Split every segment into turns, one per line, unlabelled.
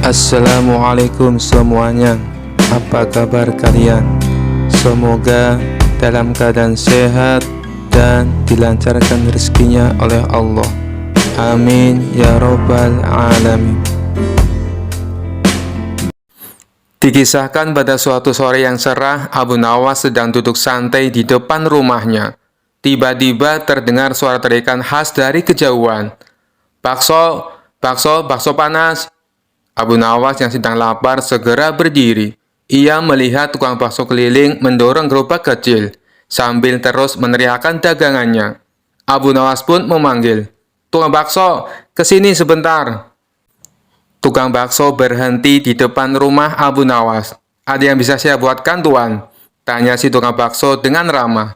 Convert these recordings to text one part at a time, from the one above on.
Assalamualaikum semuanya. Apa kabar kalian? Semoga dalam keadaan sehat dan dilancarkan rezekinya oleh Allah. Amin ya robbal alamin. Dikisahkan pada suatu sore yang cerah, Abu Nawas sedang duduk santai di depan rumahnya. Tiba-tiba terdengar suara teriakan khas dari kejauhan. Bakso, bakso, bakso panas. Abu Nawas yang sedang lapar segera berdiri. Ia melihat tukang bakso keliling mendorong gerobak kecil, sambil terus meneriakkan dagangannya. Abu Nawas pun memanggil, "Tukang bakso, kesini sebentar." Tukang bakso berhenti di depan rumah Abu Nawas. "Ada yang bisa saya buatkan, Tuan?" tanya si tukang bakso dengan ramah.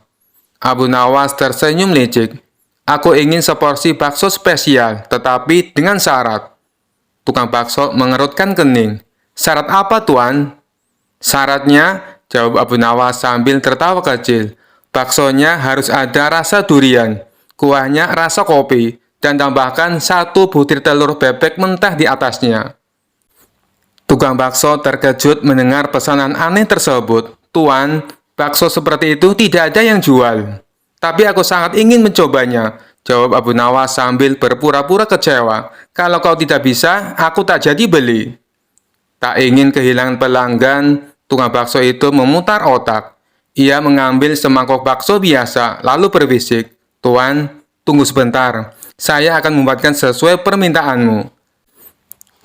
Abu Nawas tersenyum licik. "Aku ingin seporsi bakso spesial, tetapi dengan syarat." Tukang bakso mengerutkan kening. "Syarat apa, Tuan?" "Syaratnya," jawab Abu Nawas sambil tertawa kecil, "baksonya harus ada rasa durian, kuahnya rasa kopi, dan tambahkan 1 butir telur bebek mentah di atasnya." Tukang bakso terkejut mendengar pesanan aneh tersebut. "Tuan, bakso seperti itu tidak ada yang jual." "Tapi aku sangat ingin mencobanya," jawab Abu Nawas sambil berpura-pura kecewa. "Kalau kau tidak bisa, aku tak jadi beli." Tak ingin kehilangan pelanggan, tukang bakso itu memutar otak. Ia mengambil semangkok bakso biasa, lalu berbisik, "Tuan, tunggu sebentar. Saya akan membuatkan sesuai permintaanmu."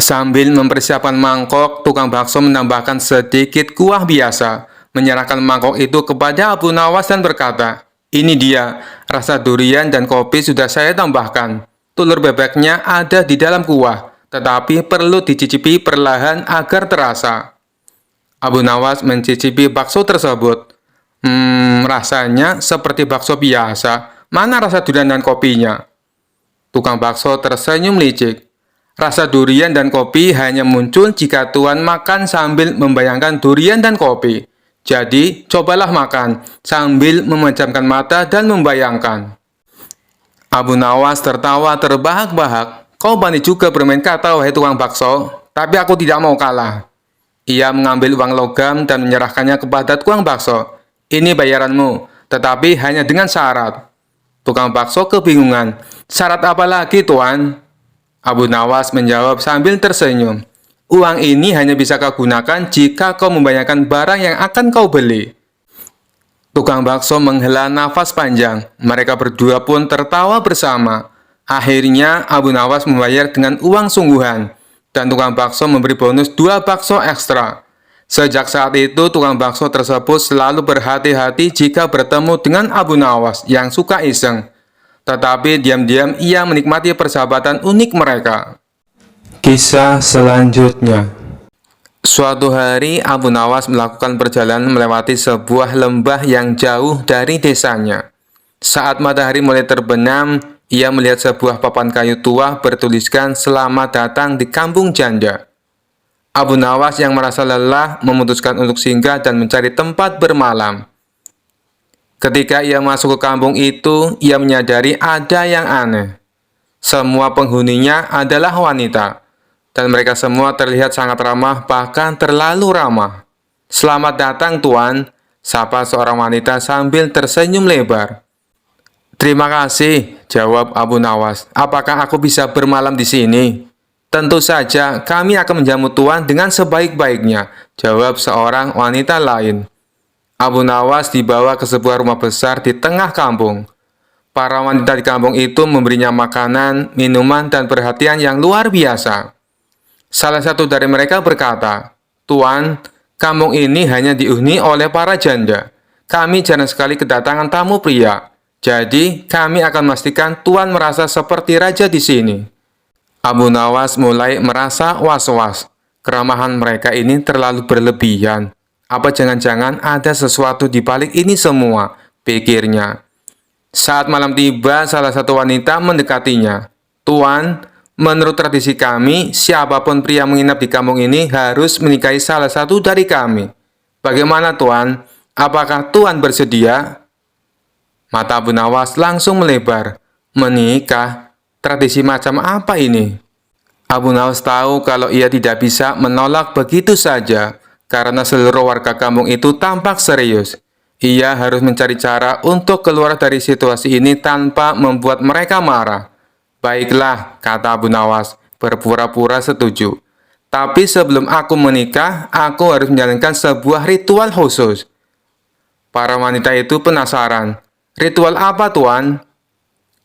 Sambil mempersiapkan mangkok, tukang bakso menambahkan sedikit kuah biasa, menyerahkan mangkok itu kepada Abu Nawas dan berkata, "Ini dia, rasa durian dan kopi sudah saya tambahkan. Telur bebeknya ada di dalam kuah, tetapi perlu dicicipi perlahan agar terasa." Abu Nawas mencicipi bakso tersebut. Rasanya seperti bakso biasa. Mana rasa durian dan kopinya?" Tukang bakso tersenyum licik. "Rasa durian dan kopi hanya muncul jika Tuan makan sambil membayangkan durian dan kopi. Jadi, cobalah makan sambil memejamkan mata dan membayangkan." Abu Nawas tertawa terbahak-bahak. "Kau pandai juga bermain kata, wahai tukang bakso. Tapi aku tidak mau kalah." Ia mengambil uang logam dan menyerahkannya kepada tukang bakso. "Ini bayaranmu, tetapi hanya dengan syarat." Tukang bakso kebingungan. "Syarat apa lagi, Tuan?" Abu Nawas menjawab sambil tersenyum. "Uang ini hanya bisa kau gunakan jika kau membayangkan barang yang akan kau beli." Tukang bakso menghela nafas panjang. Mereka berdua pun tertawa bersama. Akhirnya Abu Nawas membayar dengan uang sungguhan, dan tukang bakso memberi bonus 2 bakso ekstra. Sejak saat itu, tukang bakso tersebut selalu berhati-hati jika bertemu dengan Abu Nawas yang suka iseng. Tetapi diam-diam ia menikmati persahabatan unik mereka. Kisah selanjutnya. Suatu hari, Abu Nawas melakukan perjalanan melewati sebuah lembah yang jauh dari desanya. Saat matahari mulai terbenam, ia melihat sebuah papan kayu tua bertuliskan "Selamat datang di Kampung Janda." Abu Nawas yang merasa lelah memutuskan untuk singgah dan mencari tempat bermalam. Ketika ia masuk ke kampung itu, ia menyadari ada yang aneh. Semua penghuninya adalah wanita, dan mereka semua terlihat sangat ramah, bahkan terlalu ramah. "Selamat datang, Tuan," sapa seorang wanita sambil tersenyum lebar. "Terima kasih," jawab Abu Nawas. "Apakah aku bisa bermalam di sini?" "Tentu saja, kami akan menjamu Tuan dengan sebaik-baiknya," jawab seorang wanita lain. Abu Nawas dibawa ke sebuah rumah besar di tengah kampung. Para wanita di kampung itu memberinya makanan, minuman, dan perhatian yang luar biasa. Salah satu dari mereka berkata, "Tuan, kampung ini hanya dihuni oleh para janda. Kami jarang sekali kedatangan tamu pria. Jadi, kami akan memastikan Tuan merasa seperti raja di sini." Abu Nawas mulai merasa was-was. Keramahan mereka ini terlalu berlebihan. Apa jangan-jangan ada sesuatu di balik ini semua, pikirnya. Saat malam tiba, salah satu wanita mendekatinya. "Tuan, menurut tradisi kami, siapapun pria menginap di kampung ini harus menikahi salah satu dari kami. Bagaimana, Tuan? Apakah Tuan bersedia?" Mata Abu Nawas langsung melebar. Menikah? Tradisi macam apa ini? Abu Nawas tahu kalau ia tidak bisa menolak begitu saja, karena seluruh warga kampung itu tampak serius. Ia harus mencari cara untuk keluar dari situasi ini tanpa membuat mereka marah. Baiklah, kata Abu Nawas, berpura-pura setuju. Tapi sebelum aku menikah, aku harus menjalankan sebuah ritual khusus. Para wanita itu penasaran. Ritual apa, Tuan?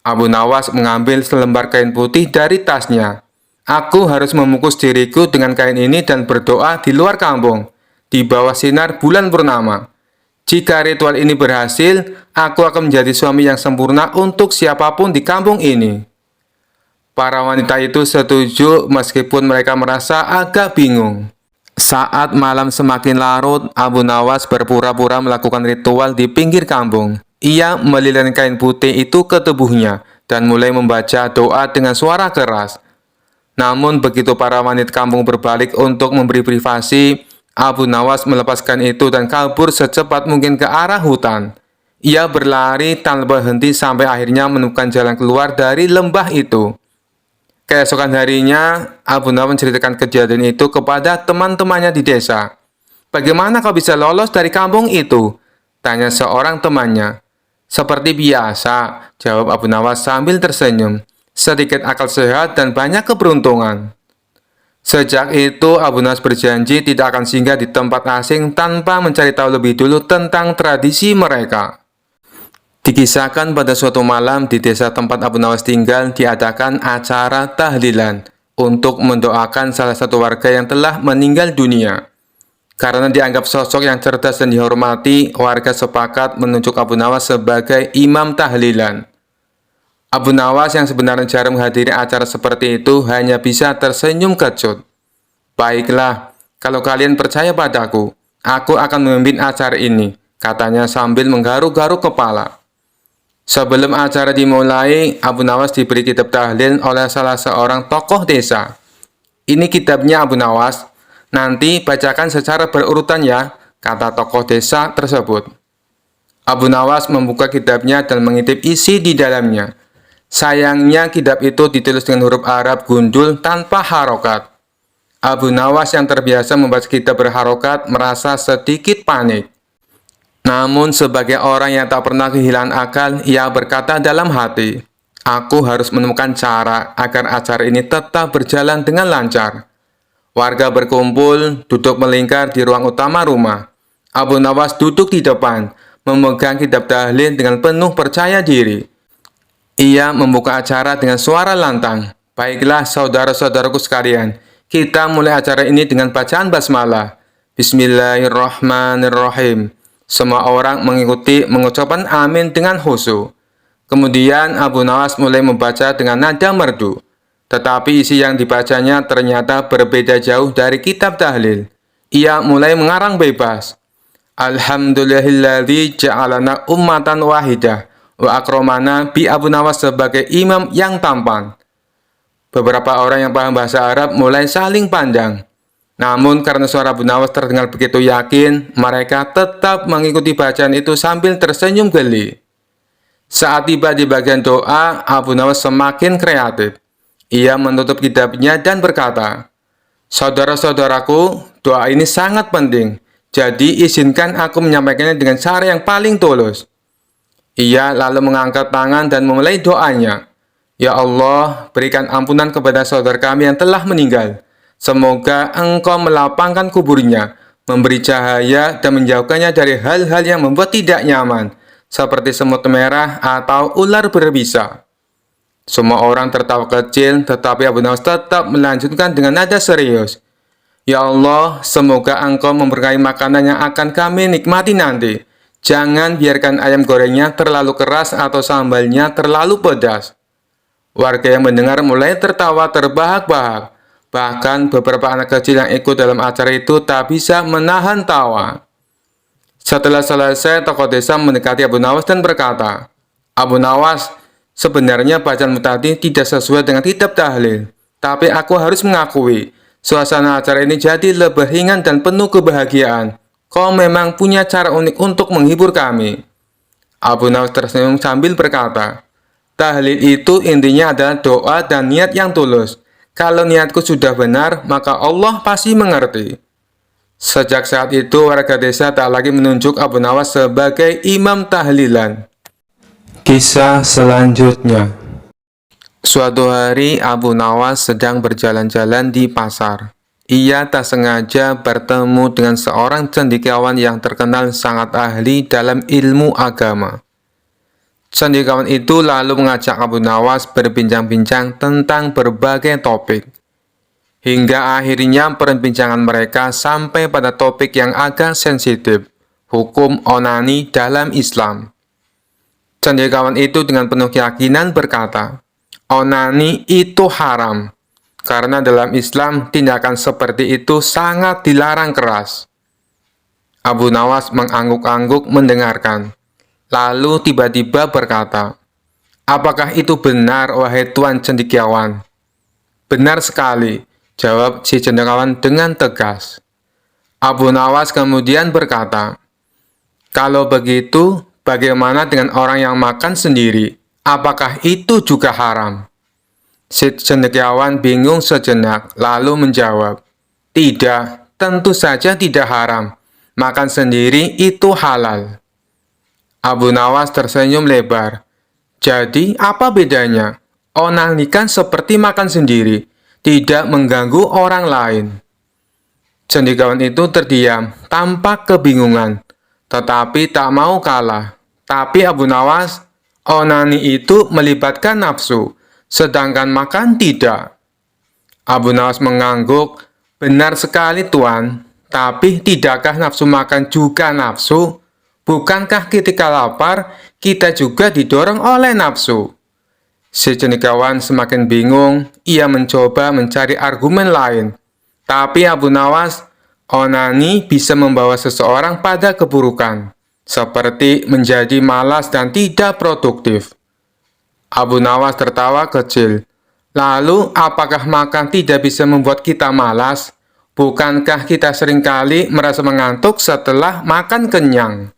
Abu Nawas mengambil selembar kain putih dari tasnya. Aku harus membungkus diriku dengan kain ini dan berdoa di luar kampung, di bawah sinar bulan purnama. Jika ritual ini berhasil, aku akan menjadi suami yang sempurna untuk siapapun di kampung ini. Para wanita itu setuju meskipun mereka merasa agak bingung. Saat malam semakin larut, Abu Nawas berpura-pura melakukan ritual di pinggir kampung. Ia melilitkan kain putih itu ke tubuhnya dan mulai membaca doa dengan suara keras. Namun begitu para wanita kampung berbalik untuk memberi privasi, Abu Nawas melepaskan itu dan kabur secepat mungkin ke arah hutan. Ia berlari tanpa henti sampai akhirnya menemukan jalan keluar dari lembah itu. Keesokan harinya, Abu Nawas menceritakan kejadian itu kepada teman-temannya di desa. "Bagaimana kau bisa lolos dari kampung itu?" tanya seorang temannya. "Seperti biasa," jawab Abu Nawas sambil tersenyum. "Sedikit akal sehat dan banyak keberuntungan." Sejak itu, Abu Nawas berjanji tidak akan singgah di tempat asing tanpa mencari tahu lebih dulu tentang tradisi mereka. Dikisahkan pada suatu malam di desa tempat Abu Nawas tinggal diadakan acara tahlilan untuk mendoakan salah satu warga yang telah meninggal dunia. Karena dianggap sosok yang cerdas dan dihormati, warga sepakat menunjuk Abu Nawas sebagai imam tahlilan. Abu Nawas yang sebenarnya jarang menghadiri acara seperti itu hanya bisa tersenyum kecut. "Baiklah, kalau kalian percaya padaku, aku akan memimpin acara ini," katanya sambil menggaruk-garuk kepala. Sebelum acara dimulai, Abu Nawas diberi kitab tahlil oleh salah seorang tokoh desa. "Ini kitabnya Abu Nawas, nanti bacakan secara berurutan ya," kata tokoh desa tersebut. Abu Nawas membuka kitabnya dan mengintip isi di dalamnya. Sayangnya kitab itu ditulis dengan huruf Arab gundul tanpa harokat. Abu Nawas yang terbiasa membaca kitab berharokat merasa sedikit panik. Namun sebagai orang yang tak pernah kehilangan akal, ia berkata dalam hati, "Aku harus menemukan cara agar acara ini tetap berjalan dengan lancar." Warga berkumpul, duduk melingkar di ruang utama rumah. Abu Nawas duduk di depan, memegang kitab tahlil dengan penuh percaya diri. Ia membuka acara dengan suara lantang. "Baiklah saudara-saudaraku sekalian, kita mulai acara ini dengan bacaan basmalah. Bismillahirrahmanirrahim." Semua orang mengikuti mengucapkan amin dengan khusyuk. Kemudian Abu Nawas mulai membaca dengan nada merdu. Tetapi isi yang dibacanya ternyata berbeda jauh dari kitab tahlil. Ia mulai mengarang bebas. "Alhamdulillahilladzi ja'alana ummatan wahidah wa akromana bi Abu Nawas sebagai imam yang tampan." Beberapa orang yang paham bahasa Arab mulai saling pandang. Namun karena suara Abu Nawas terdengar begitu yakin, mereka tetap mengikuti bacaan itu sambil tersenyum geli. Saat tiba di bagian doa, Abu Nawas semakin kreatif. Ia menutup kitabnya dan berkata, "Saudara-saudaraku, doa ini sangat penting. Jadi izinkan aku menyampaikannya dengan cara yang paling tulus." Ia lalu mengangkat tangan dan memulai doanya. "Ya Allah, berikan ampunan kepada saudara kami yang telah meninggal. Semoga Engkau melapangkan kuburnya, memberi cahaya dan menjauhkannya dari hal-hal yang membuat tidak nyaman, seperti semut merah atau ular berbisa." Semua orang tertawa kecil, tetapi Abu Nawas tetap melanjutkan dengan nada serius. "Ya Allah, semoga Engkau memberkahi makanan yang akan kami nikmati nanti. Jangan biarkan ayam gorengnya terlalu keras atau sambalnya terlalu pedas." Warga yang mendengar mulai tertawa terbahak-bahak. Bahkan beberapa anak kecil yang ikut dalam acara itu tak bisa menahan tawa. Setelah selesai, tokoh desa mendekati Abu Nawas dan berkata, "Abu Nawas, sebenarnya bacaanmu tadi tidak sesuai dengan kitab tahlil. Tapi aku harus mengakui, suasana acara ini jadi lebih ringan dan penuh kebahagiaan. Kau memang punya cara unik untuk menghibur kami." Abu Nawas tersenyum sambil berkata, "Tahlil itu intinya adalah doa dan niat yang tulus. Kalau niatku sudah benar, maka Allah pasti mengerti. Sejak saat itu, warga desa tak lagi menunjuk Abu Nawas sebagai imam tahlilan. Kisah selanjutnya. Suatu hari, Abu Nawas sedang berjalan-jalan di pasar. Ia tak sengaja bertemu dengan seorang cendekiawan yang terkenal sangat ahli dalam ilmu agama. Cendekiawan itu lalu mengajak Abu Nawas berbincang-bincang tentang berbagai topik. Hingga akhirnya perbincangan mereka sampai pada topik yang agak sensitif, hukum onani dalam Islam. Cendekiawan itu dengan penuh keyakinan berkata, onani itu haram. Karena dalam Islam, tindakan seperti itu sangat dilarang keras. Abu Nawas mengangguk-angguk mendengarkan. Lalu tiba-tiba berkata, apakah itu benar, wahai Tuan cendekiawan? Benar sekali, jawab si cendekiawan dengan tegas. Abu Nawas kemudian berkata, kalau begitu, bagaimana dengan orang yang makan sendiri? Apakah itu juga haram? Si cendekiawan bingung sejenak, lalu menjawab, tidak, tentu saja tidak haram. Makan sendiri itu halal. Abu Nawas tersenyum lebar. Jadi, apa bedanya? Onani kan seperti makan sendiri, tidak mengganggu orang lain. Cendekiawan itu terdiam, tampak kebingungan, tetapi tak mau kalah. Tapi Abu Nawas, onani itu melibatkan nafsu, sedangkan makan tidak. Abu Nawas mengangguk, benar sekali Tuan, tapi tidakkah nafsu makan juga nafsu? Bukankah ketika lapar, kita juga didorong oleh nafsu? Si cendekiawan semakin bingung, ia mencoba mencari argumen lain. Tapi Abu Nawas, onani bisa membawa seseorang pada keburukan, seperti menjadi malas dan tidak produktif. Abu Nawas tertawa kecil. Lalu, apakah makan tidak bisa membuat kita malas? Bukankah kita seringkali merasa mengantuk setelah makan kenyang?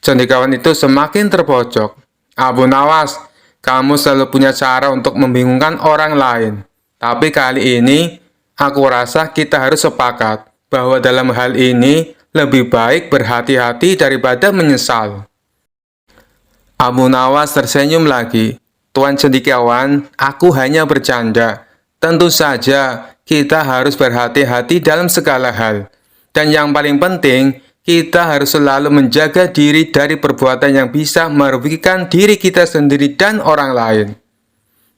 Cendekiawan itu semakin terpojok. Abu Nawas, kamu selalu punya cara untuk membingungkan orang lain. Tapi kali ini, aku rasa kita harus sepakat bahwa dalam hal ini lebih baik berhati-hati daripada menyesal. Abu Nawas tersenyum lagi. Tuan cendekiawan, aku hanya bercanda. Tentu saja, kita harus berhati-hati dalam segala hal. Dan yang paling penting, kita harus selalu menjaga diri dari perbuatan yang bisa merugikan diri kita sendiri dan orang lain.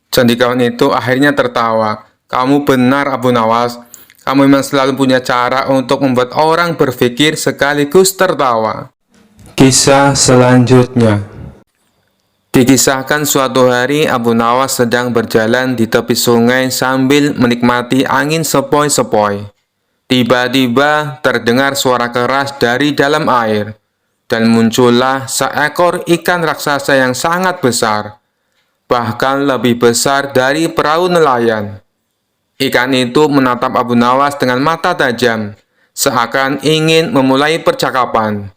Cendekiawan itu akhirnya tertawa. Kamu benar, Abu Nawas. Kamu memang selalu punya cara untuk membuat orang berpikir sekaligus tertawa. Kisah selanjutnya. Dikisahkan suatu hari Abu Nawas sedang berjalan di tepi sungai sambil menikmati angin sepoi-sepoi. Tiba-tiba terdengar suara keras dari dalam air, dan muncullah seekor ikan raksasa yang sangat besar, bahkan lebih besar dari perahu nelayan. Ikan itu menatap Abu Nawas dengan mata tajam, seakan ingin memulai percakapan.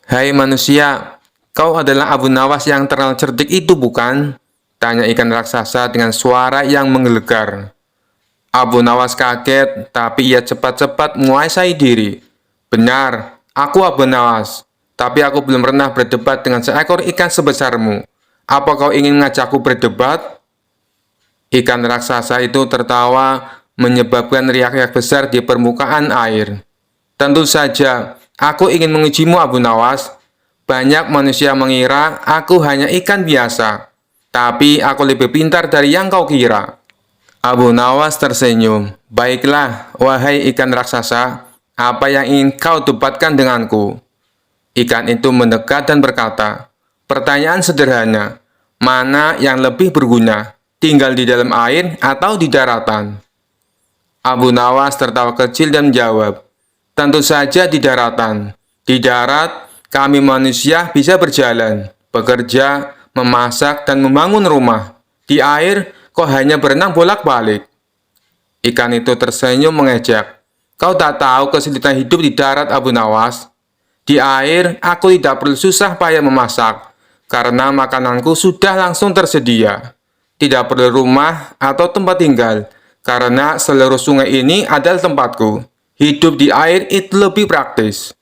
Hai manusia, kau adalah Abu Nawas yang terkenal cerdik itu bukan? Tanya ikan raksasa dengan suara yang menggelegar. Abu Nawas kaget, tapi ia cepat-cepat menguasai diri. Benar, aku Abu Nawas, tapi aku belum pernah berdebat dengan seekor ikan sebesarmu. Apa kau ingin mengajakku berdebat? Ikan raksasa itu tertawa, menyebabkan riak-riak besar di permukaan air. Tentu saja, aku ingin mengujimu Abu Nawas. Banyak manusia mengira aku hanya ikan biasa, tapi aku lebih pintar dari yang kau kira. Abu Nawas tersenyum. Baiklah, wahai ikan raksasa, apa yang ingin kau debatkan denganku? Ikan itu mendekat dan berkata, pertanyaan sederhana, mana yang lebih berguna, tinggal di dalam air atau di daratan? Abu Nawas tertawa kecil dan menjawab, tentu saja di daratan. Di darat, kami manusia bisa berjalan, bekerja, memasak, dan membangun rumah. Di air, kau hanya berenang bolak-balik. Ikan itu tersenyum mengejek. Kau tak tahu kesulitan hidup di darat, Abu Nawas. Di air, aku tidak perlu susah payah memasak, karena makananku sudah langsung tersedia. tidak perlu rumah atau tempat tinggal, karena seluruh sungai ini adalah tempatku. Hidup di air itu lebih praktis.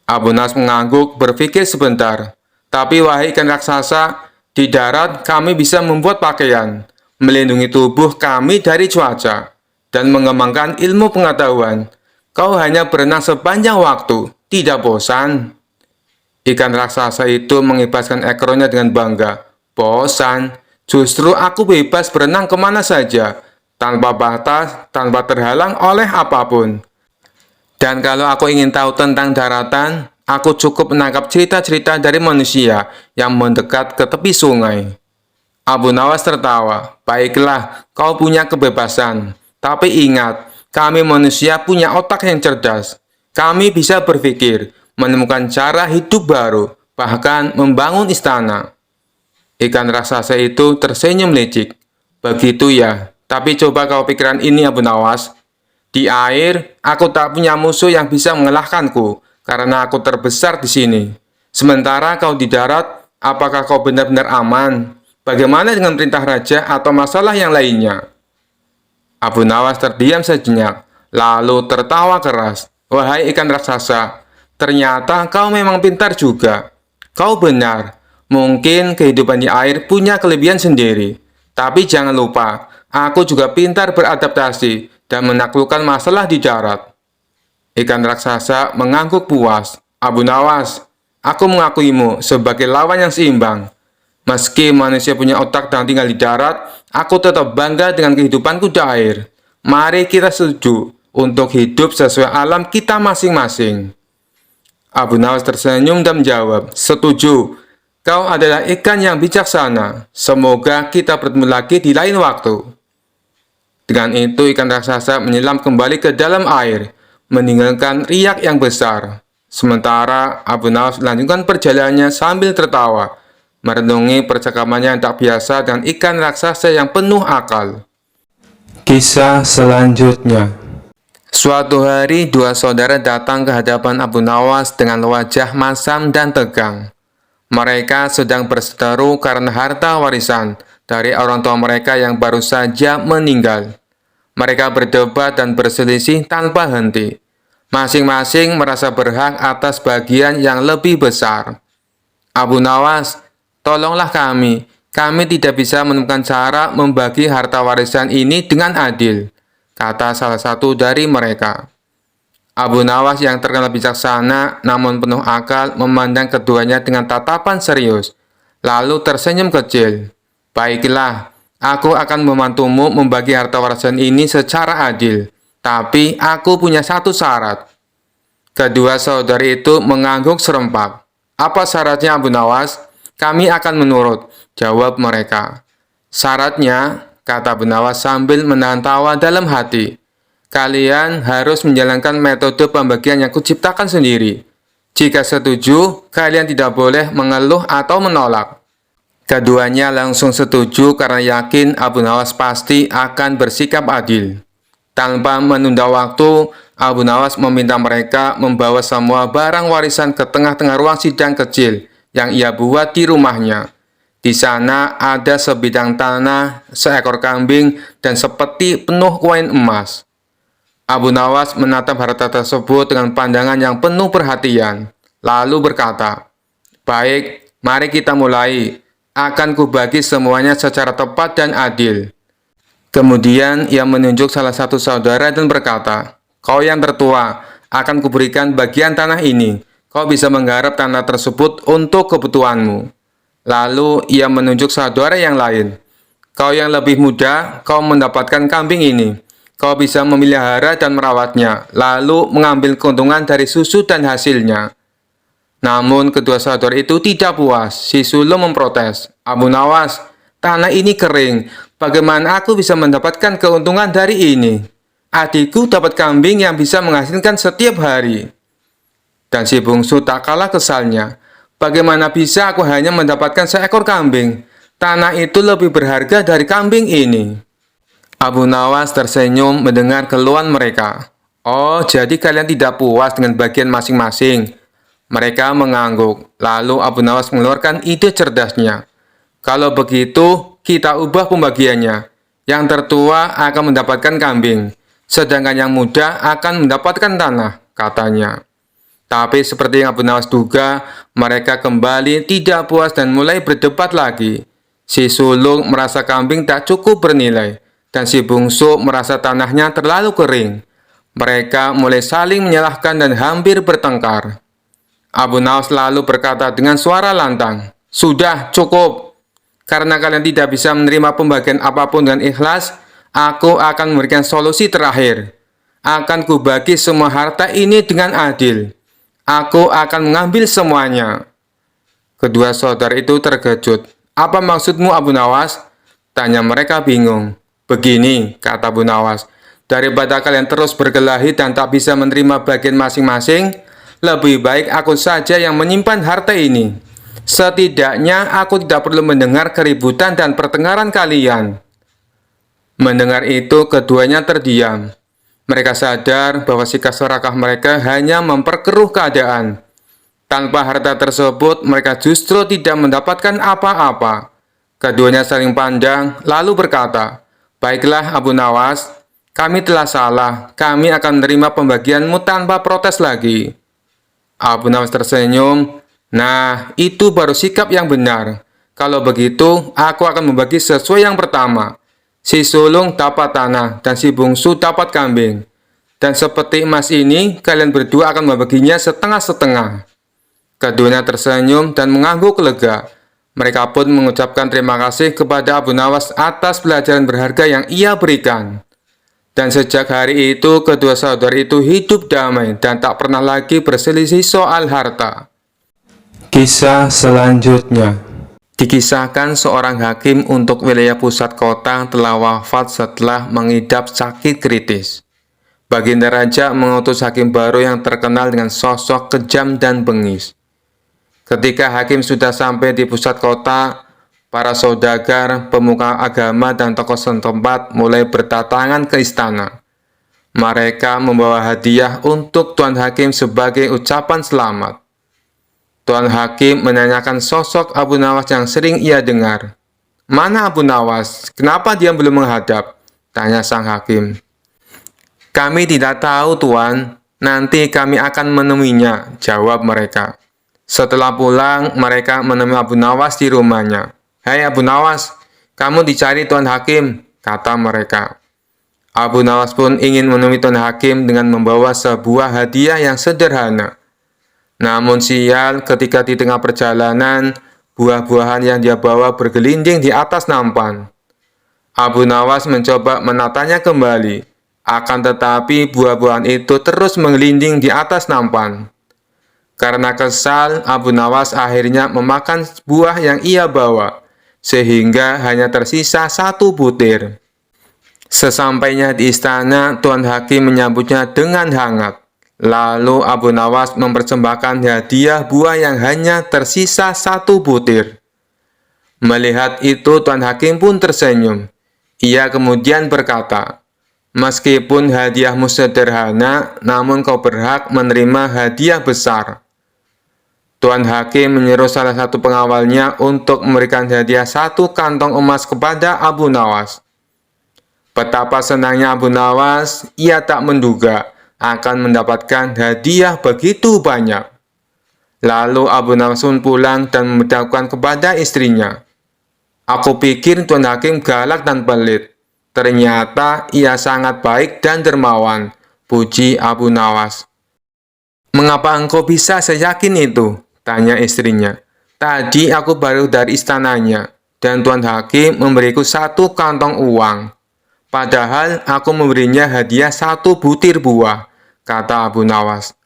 Abu Nawas mengangguk berpikir sebentar. Tapi wahai ikan raksasa, di darat kami bisa membuat pakaian, melindungi tubuh kami dari cuaca, dan mengembangkan ilmu pengetahuan. Kau hanya berenang sepanjang waktu, tidak bosan? Ikan raksasa itu mengibaskan ekornya dengan bangga. Bosan? Justru aku bebas berenang kemana saja, tanpa batas, tanpa terhalang oleh apapun. Dan kalau aku ingin tahu tentang daratan, aku cukup menangkap cerita-cerita dari manusia yang mendekat ke tepi sungai. Abu Nawas tertawa. Baiklah, kau punya kebebasan. Tapi ingat, kami manusia punya otak yang cerdas. Kami bisa berpikir, menemukan cara hidup baru, bahkan membangun istana. Ikan raksasa itu tersenyum licik. Begitu ya, tapi coba kau pikiran ini, Abu Nawas. Di air, aku tak punya musuh yang bisa mengalahkanku, karena aku terbesar di sini. Sementara kau di darat, apakah kau benar-benar aman? Bagaimana dengan perintah raja atau masalah yang lainnya? Abu Nawas terdiam sejenak, lalu tertawa keras. Wahai ikan raksasa, ternyata kau memang pintar juga. Kau benar. Mungkin kehidupan di air punya kelebihan sendiri. Tapi jangan lupa, aku juga pintar beradaptasi dan menaklukkan masalah di darat. Ikan raksasa mengangguk puas. Abu Nawas, aku mengakuimu sebagai lawan yang seimbang. Meski manusia punya otak dan tinggal di darat, aku tetap bangga dengan kehidupanku di air. Mari kita setuju untuk hidup sesuai alam kita masing-masing. Abu Nawas tersenyum dan menjawab, setuju. Kau adalah ikan yang bijaksana. Semoga kita bertemu lagi di lain waktu. Dengan itu, ikan raksasa menyelam kembali ke dalam air, meninggalkan riak yang besar. Sementara Abu Nawas melanjutkan perjalanannya sambil tertawa, merenungi percakapannya yang tak biasa dengan ikan raksasa yang penuh akal. Kisah selanjutnya. Suatu hari, dua saudara datang ke hadapan Abu Nawas dengan wajah masam dan tegang. Mereka sedang berseteru karena harta warisan dari orang tua mereka yang baru saja meninggal. Mereka berdebat dan berselisih tanpa henti. Masing-masing merasa berhak atas bagian yang lebih besar. Abu Nawas, tolonglah kami. Kami tidak bisa menemukan cara membagi harta warisan ini dengan adil, kata salah satu dari mereka. Abu Nawas yang terkenal bijaksana namun penuh akal memandang keduanya dengan tatapan serius, lalu tersenyum kecil. Baiklah, aku akan membantumu membagi harta warisan ini secara adil, tapi aku punya satu syarat. Kedua saudari itu mengangguk serempak. Apa syaratnya, Abu Nawas? Kami akan menurut, jawab mereka. Syaratnya, kata Abu Nawas sambil menahan tawa dalam hati. Kalian harus menjalankan metode pembagian yang kuciptakan sendiri. Jika setuju, kalian tidak boleh mengeluh atau menolak. Keduanya langsung setuju karena yakin Abu Nawas pasti akan bersikap adil. Tanpa menunda waktu, Abu Nawas meminta mereka membawa semua barang warisan ke tengah-tengah ruang sidang kecil yang ia buat di rumahnya. Di sana ada sebidang tanah, seekor kambing, dan sepeti penuh koin emas. Abu Nawas menatap harta tersebut dengan pandangan yang penuh perhatian, lalu berkata, baik, mari kita mulai. Akan kubagi semuanya secara tepat dan adil. Kemudian ia menunjuk salah satu saudara dan berkata, kau yang tertua, akan kuberikan bagian tanah ini. Kau bisa menggarap tanah tersebut untuk kebutuhanmu. Lalu ia menunjuk saudara yang lain. Kau yang lebih muda, kau mendapatkan kambing ini. Kau bisa memelihara dan merawatnya, lalu mengambil keuntungan dari susu dan hasilnya. Namun kedua saudara itu tidak puas. Si sulung memprotes. Abu Nawas, tanah ini kering. Bagaimana aku bisa mendapatkan keuntungan dari ini? Adikku dapat kambing yang bisa menghasilkan setiap hari. Dan si bungsu tak kalah kesalnya. Bagaimana bisa aku hanya mendapatkan seekor kambing? Tanah itu lebih berharga dari kambing ini. Abu Nawas tersenyum mendengar keluhan mereka. Oh, jadi kalian tidak puas dengan bagian masing-masing? Mereka mengangguk. Lalu Abu Nawas mengeluarkan ide cerdasnya. Kalau begitu, kita ubah pembagiannya. Yang tertua akan mendapatkan kambing, sedangkan yang muda akan mendapatkan tanah, katanya. Tapi seperti yang Abu Nawas duga, mereka kembali tidak puas dan mulai berdebat lagi. Si sulung merasa kambing tak cukup bernilai, dan si bungsu merasa tanahnya terlalu kering. Mereka mulai saling menyalahkan dan hampir bertengkar. Abu Nawas lalu berkata dengan suara lantang, "Sudah cukup. Karena kalian tidak bisa menerima pembagian apapun dengan ikhlas, aku akan memberikan solusi terakhir. Akan kubagi semua harta ini dengan adil. Aku akan mengambil semuanya." Kedua saudara itu terkejut. "Apa maksudmu, Abu Nawas?" tanya mereka bingung. "Begini," kata Abu Nawas, "daripada kalian terus berkelahi dan tak bisa menerima bagian masing-masing, lebih baik aku saja yang menyimpan harta ini. Setidaknya aku tidak perlu mendengar keributan dan pertengkaran kalian." Mendengar itu, keduanya terdiam. Mereka sadar bahwa sikap serakah mereka hanya memperkeruh keadaan. Tanpa harta tersebut, mereka justru tidak mendapatkan apa-apa. Keduanya saling pandang, lalu berkata, "Baiklah Abu Nawas, kami telah salah. Kami akan menerima pembagianmu tanpa protes lagi." Abu Nawas tersenyum. "Nah, itu baru sikap yang benar. Kalau begitu, aku akan membagi sesuai yang pertama. Si sulung dapat tanah, dan si bungsu dapat kambing. Dan seperti emas ini, kalian berdua akan membaginya setengah-setengah." Keduanya tersenyum dan mengangguk lega. Mereka pun mengucapkan terima kasih kepada Abu Nawas atas pelajaran berharga yang ia berikan. Dan sejak hari itu, kedua saudara itu hidup damai dan tak pernah lagi berselisih soal harta. Kisah selanjutnya. Dikisahkan seorang hakim untuk wilayah pusat kota telah wafat setelah mengidap sakit kritis. Baginda Raja mengutus hakim baru yang terkenal dengan sosok kejam dan bengis. Ketika hakim sudah sampai di pusat kota, para saudagar, pemuka agama, dan tokoh setempat mulai berdatangan ke istana. Mereka membawa hadiah untuk Tuan Hakim sebagai ucapan selamat. Tuan Hakim menanyakan sosok Abu Nawas yang sering ia dengar. "Mana Abu Nawas? Kenapa dia belum menghadap?" tanya sang hakim. "Kami tidak tahu, Tuan. Nanti kami akan menemuinya," jawab mereka. Setelah pulang, mereka menemui Abu Nawas di rumahnya. "Hai Abu Nawas, kamu dicari Tuan Hakim," kata mereka. Abu Nawas pun ingin menemui Tuan Hakim dengan membawa sebuah hadiah yang sederhana. Namun sial, ketika di tengah perjalanan, buah-buahan yang dia bawa bergelinding di atas nampan. Abu Nawas mencoba menatanya kembali, akan tetapi buah-buahan itu terus menggelinding di atas nampan. Karena kesal, Abu Nawas akhirnya memakan buah yang ia bawa, sehingga hanya tersisa 1 butir. Sesampainya di istana, Tuan Hakim menyambutnya dengan hangat. Lalu Abu Nawas mempersembahkan hadiah buah yang hanya tersisa 1 butir. Melihat itu, Tuan Hakim pun tersenyum. Ia kemudian berkata, "Meskipun hadiahmu sederhana, namun kau berhak menerima hadiah besar." Tuan Hakim menyuruh salah satu pengawalnya untuk memberikan hadiah 1 kantong emas kepada Abu Nawas. Betapa senangnya Abu Nawas, ia tak menduga akan mendapatkan hadiah begitu banyak. Lalu Abu Nawas pun pulang dan memberitahukan kepada istrinya, "Aku pikir Tuan Hakim galak dan pelit. Ternyata ia sangat baik dan dermawan," puji Abu Nawas. "Mengapa engkau bisa seyakin itu?" tanya istrinya. "Tadi aku baru dari istananya, dan Tuan Hakim memberiku 1 kantong uang. Padahal aku memberinya hadiah 1 butir buah," kata Abu Nawas.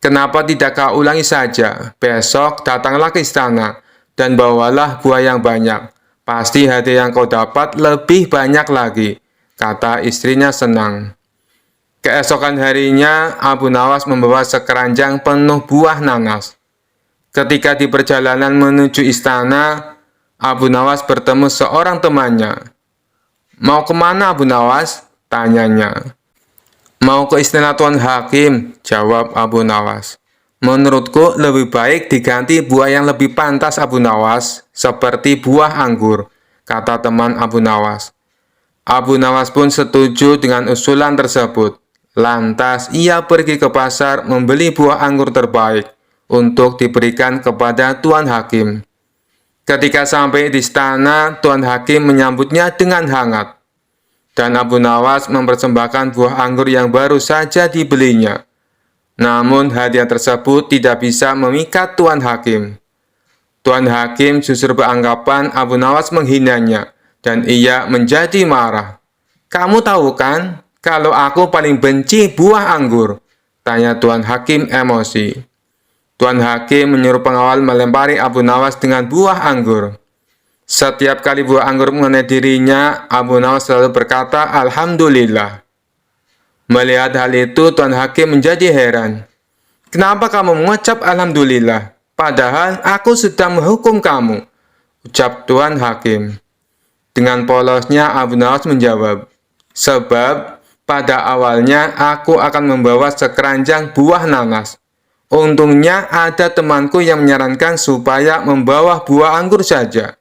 "Kenapa tidak kau ulangi saja? Besok datanglah ke istana, dan bawalah buah yang banyak. Pasti hadiah yang kau dapat lebih banyak lagi," kata istrinya senang. Keesokan harinya, Abu Nawas membawa sekeranjang penuh buah nanas. Ketika di perjalanan menuju istana, Abu Nawas bertemu seorang temannya. "Mau kemana Abu Nawas?" tanyanya. "Mau ke istana Tuan Hakim," jawab Abu Nawas. "Menurutku lebih baik diganti buah yang lebih pantas Abu Nawas, seperti buah anggur, kata teman Abu Nawas. Abu Nawas pun setuju dengan usulan tersebut. Lantas ia pergi ke pasar membeli buah anggur terbaik untuk diberikan kepada Tuan Hakim. Ketika sampai di istana, Tuan Hakim menyambutnya dengan hangat. Dan Abu Nawas mempersembahkan buah anggur yang baru saja dibelinya. Namun hadiah tersebut tidak bisa memikat Tuan Hakim. Tuan Hakim justru beranggapan Abu Nawas menghinanya, dan ia menjadi marah. "Kamu tahu kan, kalau aku paling benci buah anggur?" tanya Tuan Hakim emosi. Tuan Hakim menyuruh pengawal melempari Abu Nawas dengan buah anggur. Setiap kali buah anggur mengenai dirinya, Abu Nawas selalu berkata, "Alhamdulillah." Melihat hal itu, Tuan Hakim menjadi heran. "Kenapa kamu mengucap Alhamdulillah? Padahal aku sedang menghukum kamu," ucap Tuan Hakim. Dengan polosnya Abu Nawas menjawab, "Sebab pada awalnya aku akan membawa sekeranjang buah nanas. Untungnya ada temanku yang menyarankan supaya membawa buah anggur saja.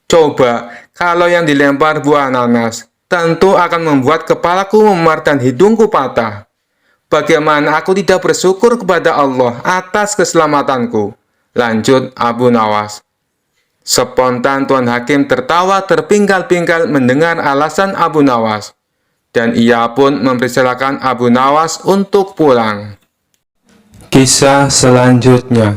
Coba kalau yang dilempar buah nanas, tentu akan membuat kepalaku memar dan hidungku patah. Bagaimana aku tidak bersyukur kepada Allah atas keselamatanku?" lanjut Abu Nawas. Spontan Tuan Hakim tertawa terpingkal-pingkal mendengar alasan Abu Nawas, dan ia pun mempersilahkan Abu Nawas untuk pulang. Kisah selanjutnya.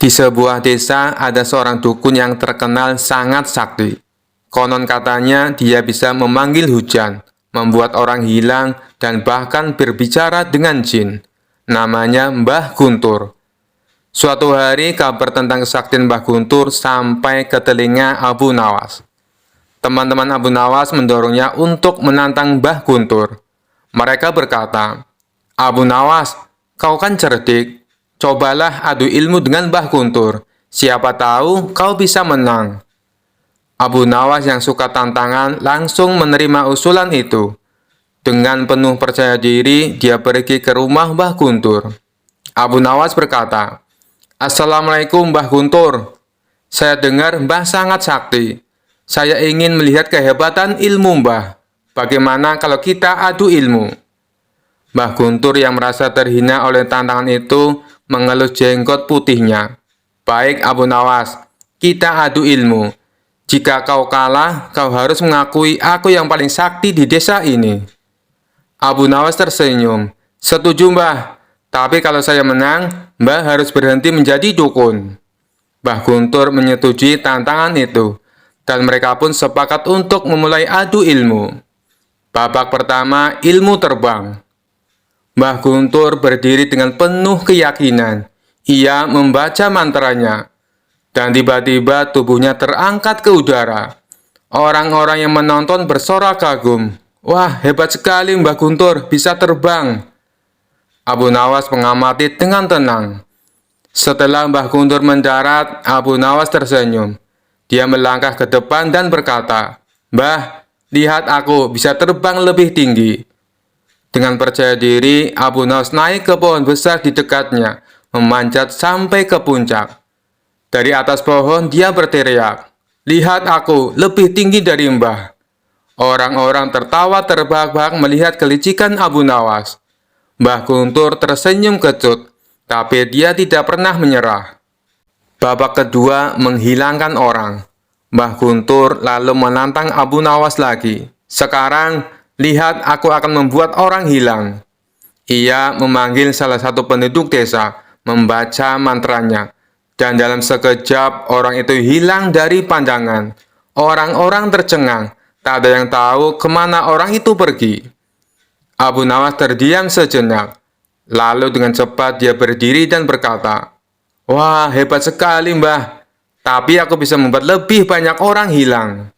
Di sebuah desa ada seorang dukun yang terkenal sangat sakti. Konon katanya dia bisa memanggil hujan, membuat orang hilang, dan bahkan berbicara dengan jin. Namanya Mbah Guntur. Suatu hari kabar tentang kesaktian Mbah Guntur sampai ke telinga Abu Nawas. Teman-teman Abu Nawas mendorongnya untuk menantang Mbah Guntur. Mereka berkata, "Abu Nawas, kau kan cerdik. Cobalah adu ilmu dengan Mbah Guntur. Siapa tahu kau bisa menang." Abu Nawas yang suka tantangan langsung menerima usulan itu. Dengan penuh percaya diri, dia pergi ke rumah Mbah Guntur. Abu Nawas berkata, "Assalamualaikum Mbah Guntur. Saya dengar Mbah sangat sakti. Saya ingin melihat kehebatan ilmu Mbah. Bagaimana kalau kita adu ilmu?" Mbah Guntur yang merasa terhina oleh tantangan itu mengelus jenggot putihnya. "Baik Abu Nawas, kita adu ilmu. Jika kau kalah, kau harus mengakui aku yang paling sakti di desa ini." Abu Nawas tersenyum. "Setuju Mbah, tapi kalau saya menang, Mbah harus berhenti menjadi dukun." Mbah Guntur menyetujui tantangan itu, dan mereka pun sepakat untuk memulai adu ilmu. Babak pertama, ilmu terbang. Mbah Guntur berdiri dengan penuh keyakinan. Ia membaca mantranya, dan tiba-tiba tubuhnya terangkat ke udara. Orang-orang yang menonton bersorak kagum. "Wah, hebat sekali Mbah Guntur, bisa terbang." Abu Nawas mengamati dengan tenang. Setelah Mbah Guntur mendarat, Abu Nawas tersenyum. Dia melangkah ke depan dan berkata, "Mbah, lihat aku bisa terbang lebih tinggi." Dengan percaya diri, Abu Nawas naik ke pohon besar di dekatnya, memanjat sampai ke puncak. Dari atas pohon, dia berteriak, "Lihat aku, lebih tinggi dari Mbah." Orang-orang tertawa terbahak-bahak melihat kelicikan Abu Nawas. Mbah Guntur tersenyum kecut, tapi dia tidak pernah menyerah. Babak kedua, menghilangkan orang. Mbah Guntur lalu menantang Abu Nawas lagi. "Sekarang, lihat aku akan membuat orang hilang." Ia memanggil salah satu penduduk desa, membaca mantranya, dan dalam sekejap orang itu hilang dari pandangan. Orang-orang tercengang, tak ada yang tahu kemana orang itu pergi. Abu Nawas terdiam sejenak. Lalu dengan cepat dia berdiri dan berkata, "Wah, hebat sekali Mbah. Tapi aku bisa membuat lebih banyak orang hilang."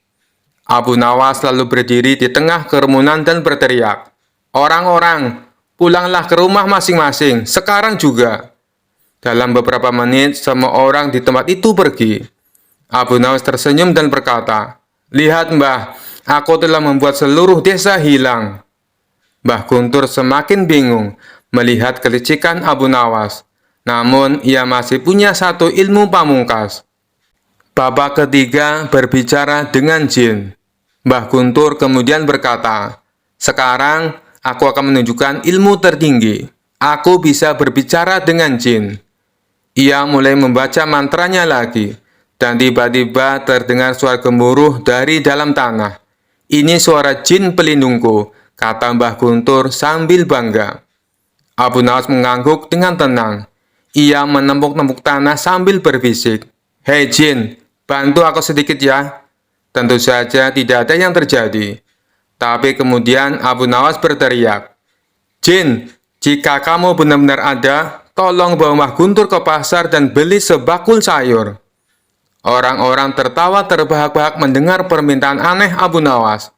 Abu Nawas lalu berdiri di tengah kerumunan dan berteriak, "Orang-orang, pulanglah ke rumah masing-masing, sekarang juga." Dalam beberapa menit, semua orang di tempat itu pergi. Abu Nawas tersenyum dan berkata, "Lihat Mbah, aku telah membuat seluruh desa hilang." Mbah Guntur semakin bingung melihat kelicikan Abu Nawas. Namun, ia masih punya satu ilmu pamungkas. Babak ketiga berbicara dengan jin. Mbah Guntur kemudian berkata, "Sekarang aku akan menunjukkan ilmu tertinggi. Aku bisa berbicara dengan jin." Ia mulai membaca mantranya lagi, dan tiba-tiba terdengar suara gemuruh dari dalam tanah. "Ini suara jin pelindungku," kata Mbah Guntur sambil bangga. Abu Nawas mengangguk dengan tenang. Ia menempuk-nempuk tanah sambil berbisik, "Hei jin, bantu aku sedikit ya." Tentu saja tidak ada yang terjadi. Tapi kemudian Abu Nawas berteriak, "Jin, jika kamu benar-benar ada, tolong bawa Mbah Guntur ke pasar dan beli sebakul sayur." Orang-orang tertawa terbahak-bahak mendengar permintaan aneh Abu Nawas.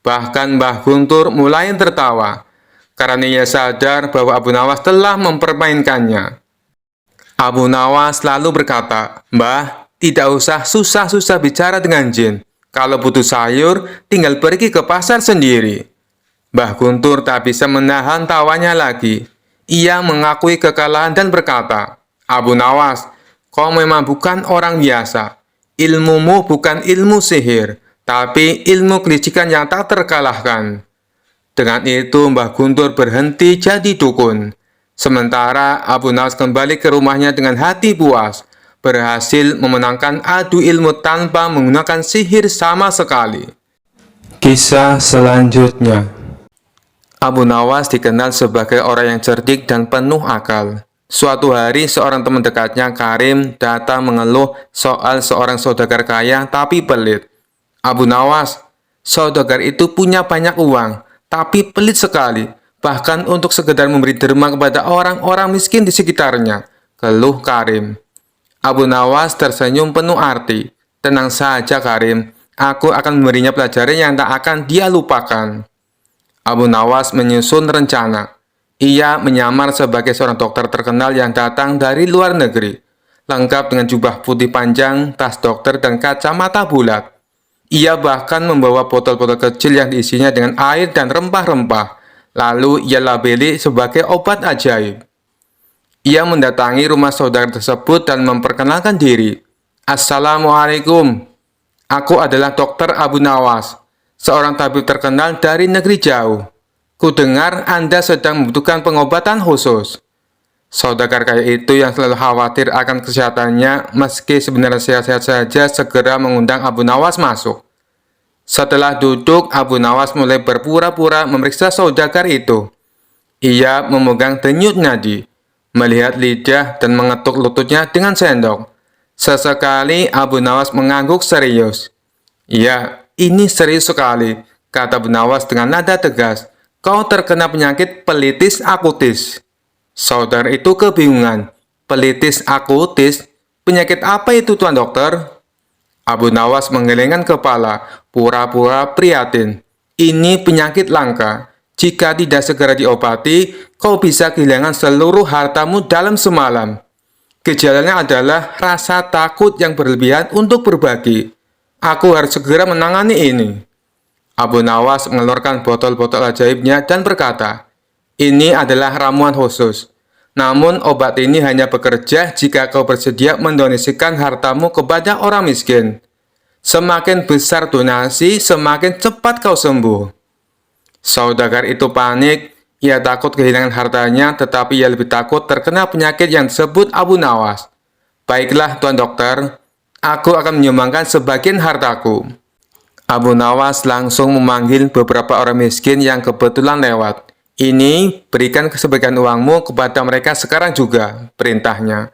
Bahkan Mbah Guntur mulai tertawa, karena ia sadar bahwa Abu Nawas telah mempermainkannya. Abu Nawas lalu berkata, "Mbah, tidak usah susah-susah bicara dengan jin. Kalau butuh sayur, tinggal pergi ke pasar sendiri." Mbah Guntur tak bisa menahan tawanya lagi. Ia mengakui kekalahan dan berkata, "Abu Nawas, kau memang bukan orang biasa. Ilmumu bukan ilmu sihir, tapi ilmu kelicikan yang tak terkalahkan." Dengan itu Mbah Guntur berhenti jadi dukun. Sementara Abu Nawas kembali ke rumahnya dengan hati puas, berhasil memenangkan adu ilmu tanpa menggunakan sihir sama sekali. Kisah selanjutnya. Abu Nawas dikenal sebagai orang yang cerdik dan penuh akal. Suatu hari, seorang teman dekatnya, Karim, datang mengeluh soal seorang saudagar kaya tapi pelit. "Abu Nawas, saudagar itu punya banyak uang, tapi pelit sekali, bahkan untuk sekedar memberi derma kepada orang-orang miskin di sekitarnya," keluh Karim. Abu Nawas tersenyum penuh arti. "Tenang saja Karim, aku akan memberinya pelajaran yang tak akan dia lupakan." Abu Nawas menyusun rencana. Ia menyamar sebagai seorang dokter terkenal yang datang dari luar negeri, lengkap dengan jubah putih panjang, tas dokter, dan kacamata bulat. Ia bahkan membawa botol-botol kecil yang diisinya dengan air dan rempah-rempah, lalu ia labeli sebagai obat ajaib. Ia mendatangi rumah saudara tersebut dan memperkenalkan diri. "Assalamualaikum. Aku adalah Dokter Abu Nawas, seorang tabib terkenal dari negeri jauh. Kudengar Anda sedang membutuhkan pengobatan khusus." Saudagar kaya itu yang selalu khawatir akan kesehatannya, meski sebenarnya sehat-sehat saja, segera mengundang Abu Nawas masuk. Setelah duduk, Abu Nawas mulai berpura-pura memeriksa saudagar itu. Ia memegang denyut nadi, melihat lidah, dan mengetuk lututnya dengan sendok. Sesekali Abu Nawas mengangguk serius. "Ya, ini serius sekali," kata Abu Nawas dengan nada tegas. "Kau terkena penyakit pelitis akutis." Saudara itu kebingungan. "Pelitis akutis? Penyakit apa itu, Tuan Dokter?" Abu Nawas menggelengkan kepala, pura-pura prihatin. "Ini penyakit langka. Jika tidak segera diobati, kau bisa kehilangan seluruh hartamu dalam semalam. Gejalanya adalah rasa takut yang berlebihan untuk berbagi. Aku harus segera menangani ini." Abu Nawas mengeluarkan botol-botol ajaibnya dan berkata, "Ini adalah ramuan khusus. Namun obat ini hanya bekerja jika kau bersedia mendonasikan hartamu kepada orang miskin. Semakin besar donasi, semakin cepat kau sembuh." Saudagar itu panik. Ia takut kehilangan hartanya, tetapi ia lebih takut terkena penyakit yang disebut Abu Nawas. "Baiklah, Tuan Dokter, aku akan menyumbangkan sebagian hartaku." Abu Nawas langsung memanggil beberapa orang miskin yang kebetulan lewat. "Ini, berikan sebagian uangmu kepada mereka sekarang juga," perintahnya.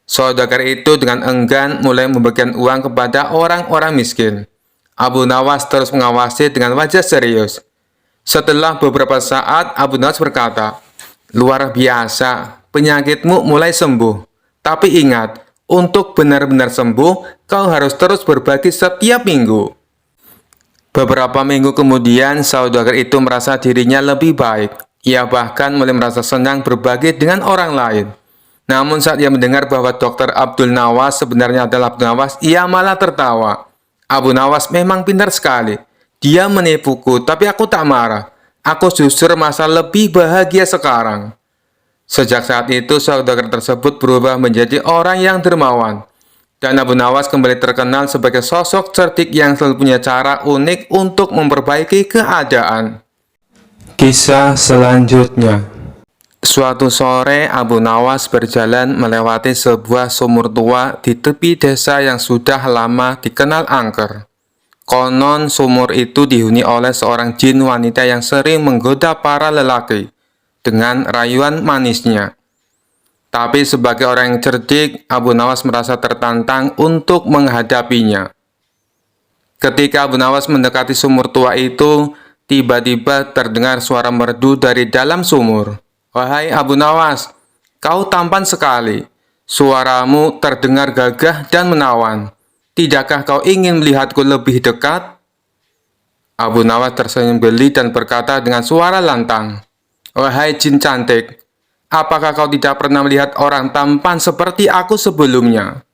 Saudagar itu dengan enggan mulai membagikan uang kepada orang-orang miskin. Abu Nawas terus mengawasi dengan wajah serius. Setelah beberapa saat, Abu Nawas berkata, "Luar biasa, penyakitmu mulai sembuh. Tapi ingat, untuk benar-benar sembuh, kau harus terus berbagi setiap minggu." Beberapa minggu kemudian, saudagar itu merasa dirinya lebih baik. Ia bahkan mulai merasa senang berbagi dengan orang lain. Namun saat ia mendengar bahwa Dr. Abdul Nawas sebenarnya adalah Abu Nawas, ia malah tertawa. "Abu Nawas memang pintar sekali. Dia menipuku, tapi aku tak marah. Aku justru merasa lebih bahagia sekarang." Sejak saat itu, saudagar tersebut berubah menjadi orang yang dermawan. Dan Abu Nawas kembali terkenal sebagai sosok cerdik yang selalu punya cara unik untuk memperbaiki keadaan. Kisah selanjutnya. Suatu sore, Abu Nawas berjalan melewati sebuah sumur tua di tepi desa yang sudah lama dikenal angker. Konon sumur itu dihuni oleh seorang jin wanita yang sering menggoda para lelaki dengan rayuan manisnya. Tapi sebagai orang yang cerdik, Abu Nawas merasa tertantang untuk menghadapinya. Ketika Abu Nawas mendekati sumur tua itu, tiba-tiba terdengar suara merdu dari dalam sumur. "Wahai Abu Nawas, kau tampan sekali. Suaramu terdengar gagah dan menawan. Tidakkah kau ingin melihatku lebih dekat?" Abu Nawas tersenyum geli dan berkata dengan suara lantang, "Wahai jin cantik, apakah kau tidak pernah melihat orang tampan seperti aku sebelumnya?"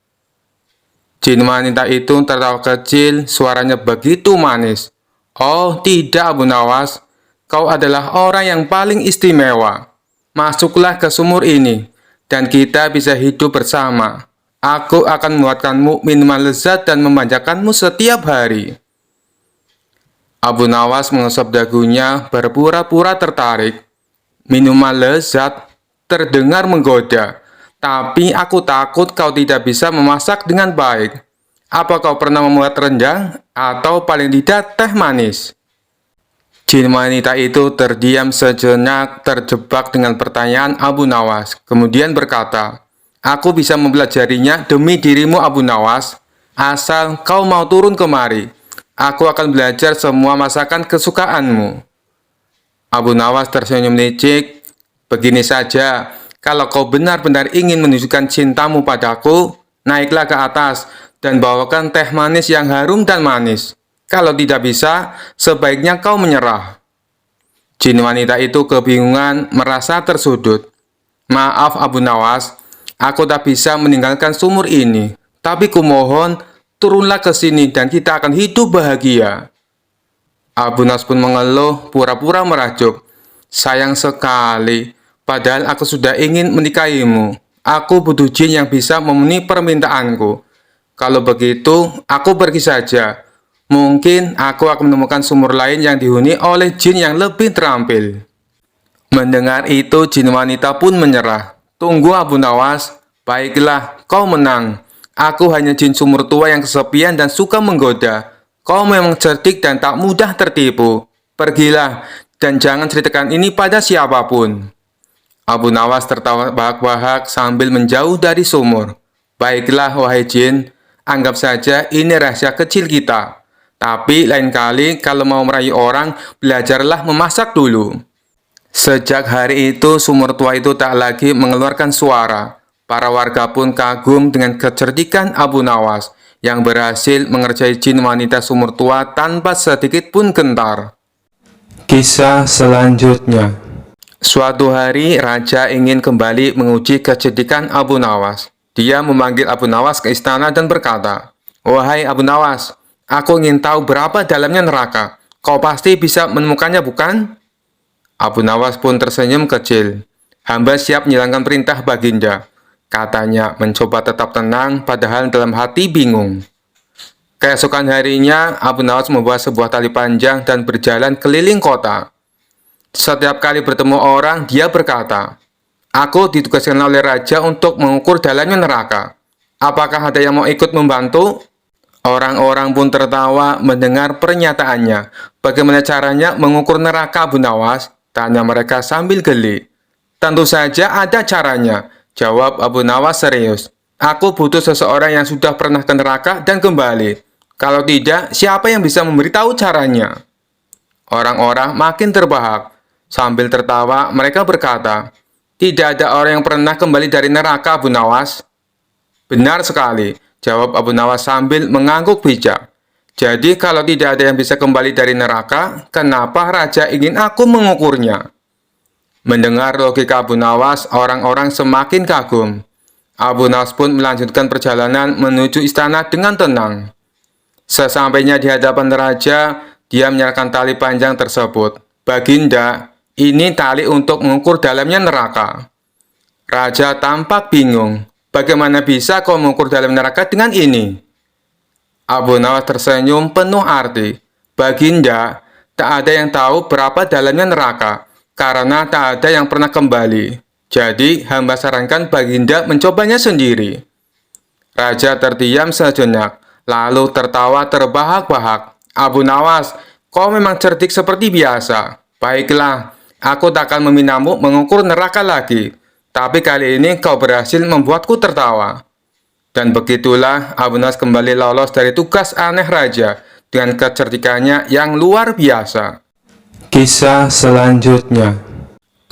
Jin wanita itu tertawa kecil, suaranya begitu manis. "Oh tidak Abu Nawas, kau adalah orang yang paling istimewa. Masuklah ke sumur ini, dan kita bisa hidup bersama. Aku akan membuatkanmu minuman lezat dan memanjakanmu setiap hari." Abu Nawas mengusap dagunya, berpura-pura tertarik. "Minuman lezat terdengar menggoda, tapi aku takut kau tidak bisa memasak dengan baik. Apa kau pernah membuat rendang atau paling tidak teh manis?" Jin wanita itu terdiam sejenak, terjebak dengan pertanyaan Abu Nawas, kemudian berkata, "Aku bisa mempelajarinya demi dirimu Abu Nawas, asal kau mau turun kemari. Aku akan belajar semua masakan kesukaanmu." Abu Nawas tersenyum licik. "Begini saja, kalau kau benar-benar ingin menunjukkan cintamu padaku, naiklah ke atas dan bawakan teh manis yang harum dan manis. Kalau tidak bisa, sebaiknya kau menyerah." Jin wanita itu kebingungan, merasa tersudut. "Maaf Abu Nawas, aku tak bisa meninggalkan sumur ini. Tapi kumohon, turunlah ke sini dan kita akan hidup bahagia." Abu Nawas pun mengeluh, pura-pura merajuk. "Sayang sekali, padahal aku sudah ingin menikahimu. Aku butuh jin yang bisa memenuhi permintaanku. Kalau begitu, aku pergi saja. Mungkin aku akan menemukan sumur lain yang dihuni oleh jin yang lebih terampil." Mendengar itu, jin wanita pun menyerah. "Tunggu Abu Nawas, baiklah, kau menang. Aku hanya jin sumur tua yang kesepian dan suka menggoda. Kau memang cerdik dan tak mudah tertipu. Pergilah, dan jangan ceritakan ini pada siapapun." Abu Nawas tertawa bahak-bahak sambil menjauh dari sumur. "Baiklah, wahai jin, anggap saja ini rahasia kecil kita. Tapi lain kali kalau mau merayu orang, belajarlah memasak dulu." Sejak hari itu, sumur tua itu tak lagi mengeluarkan suara. Para warga pun kagum dengan kecerdikan Abu Nawas yang berhasil mengerjai jin wanita sumur tua tanpa sedikit pun gentar. Kisah selanjutnya. Suatu hari, raja ingin kembali menguji kecerdikan Abu Nawas. Dia memanggil Abu Nawas ke istana dan berkata, "Wahai Abu Nawas, aku ingin tahu berapa dalamnya neraka. Kau pasti bisa menemukannya, bukan?" Abu Nawas pun tersenyum kecil. "Hamba siap menjalankan perintah Baginda," katanya, mencoba tetap tenang padahal dalam hati bingung. Keesokan harinya, Abu Nawas membawa sebuah tali panjang dan berjalan keliling kota. Setiap kali bertemu orang, dia berkata, "Aku ditugaskan oleh raja untuk mengukur dalamnya neraka. Apakah ada yang mau ikut membantu?" Orang-orang pun tertawa mendengar pernyataannya. "Bagaimana caranya mengukur neraka Abu Nawas?" tanya mereka sambil geli. "Tentu saja ada caranya," jawab Abu Nawas serius. "Aku butuh seseorang yang sudah pernah ke neraka dan kembali. Kalau tidak, siapa yang bisa memberitahu caranya?" Orang-orang makin terbahak. Sambil tertawa, mereka berkata, "Tidak ada orang yang pernah kembali dari neraka, Abu Nawas." "Benar sekali," jawab Abu Nawas sambil mengangguk bijak. "Jadi kalau tidak ada yang bisa kembali dari neraka, kenapa raja ingin aku mengukurnya?" Mendengar logika Abu Nawas, orang-orang semakin kagum. Abu Nawas pun melanjutkan perjalanan menuju istana dengan tenang. Sesampainya di hadapan raja, dia menyerahkan tali panjang tersebut. "Baginda, ini tali untuk mengukur dalamnya neraka." Raja tampak bingung. Bagaimana bisa kau mengukur dalam neraka dengan ini? Abu Nawas tersenyum penuh arti. Baginda, tak ada yang tahu berapa dalamnya neraka, karena tak ada yang pernah kembali. Jadi, hamba sarankan Baginda mencobanya sendiri. Raja terdiam sejenak, lalu tertawa terbahak-bahak. Abu Nawas, kau memang cerdik seperti biasa. Baiklah, aku tak akan memintamu mengukur neraka lagi. Tapi kali ini kau berhasil membuatku tertawa. Dan begitulah Abu Nawas kembali lolos dari tugas aneh raja dengan kecerdikannya yang luar biasa. Kisah selanjutnya.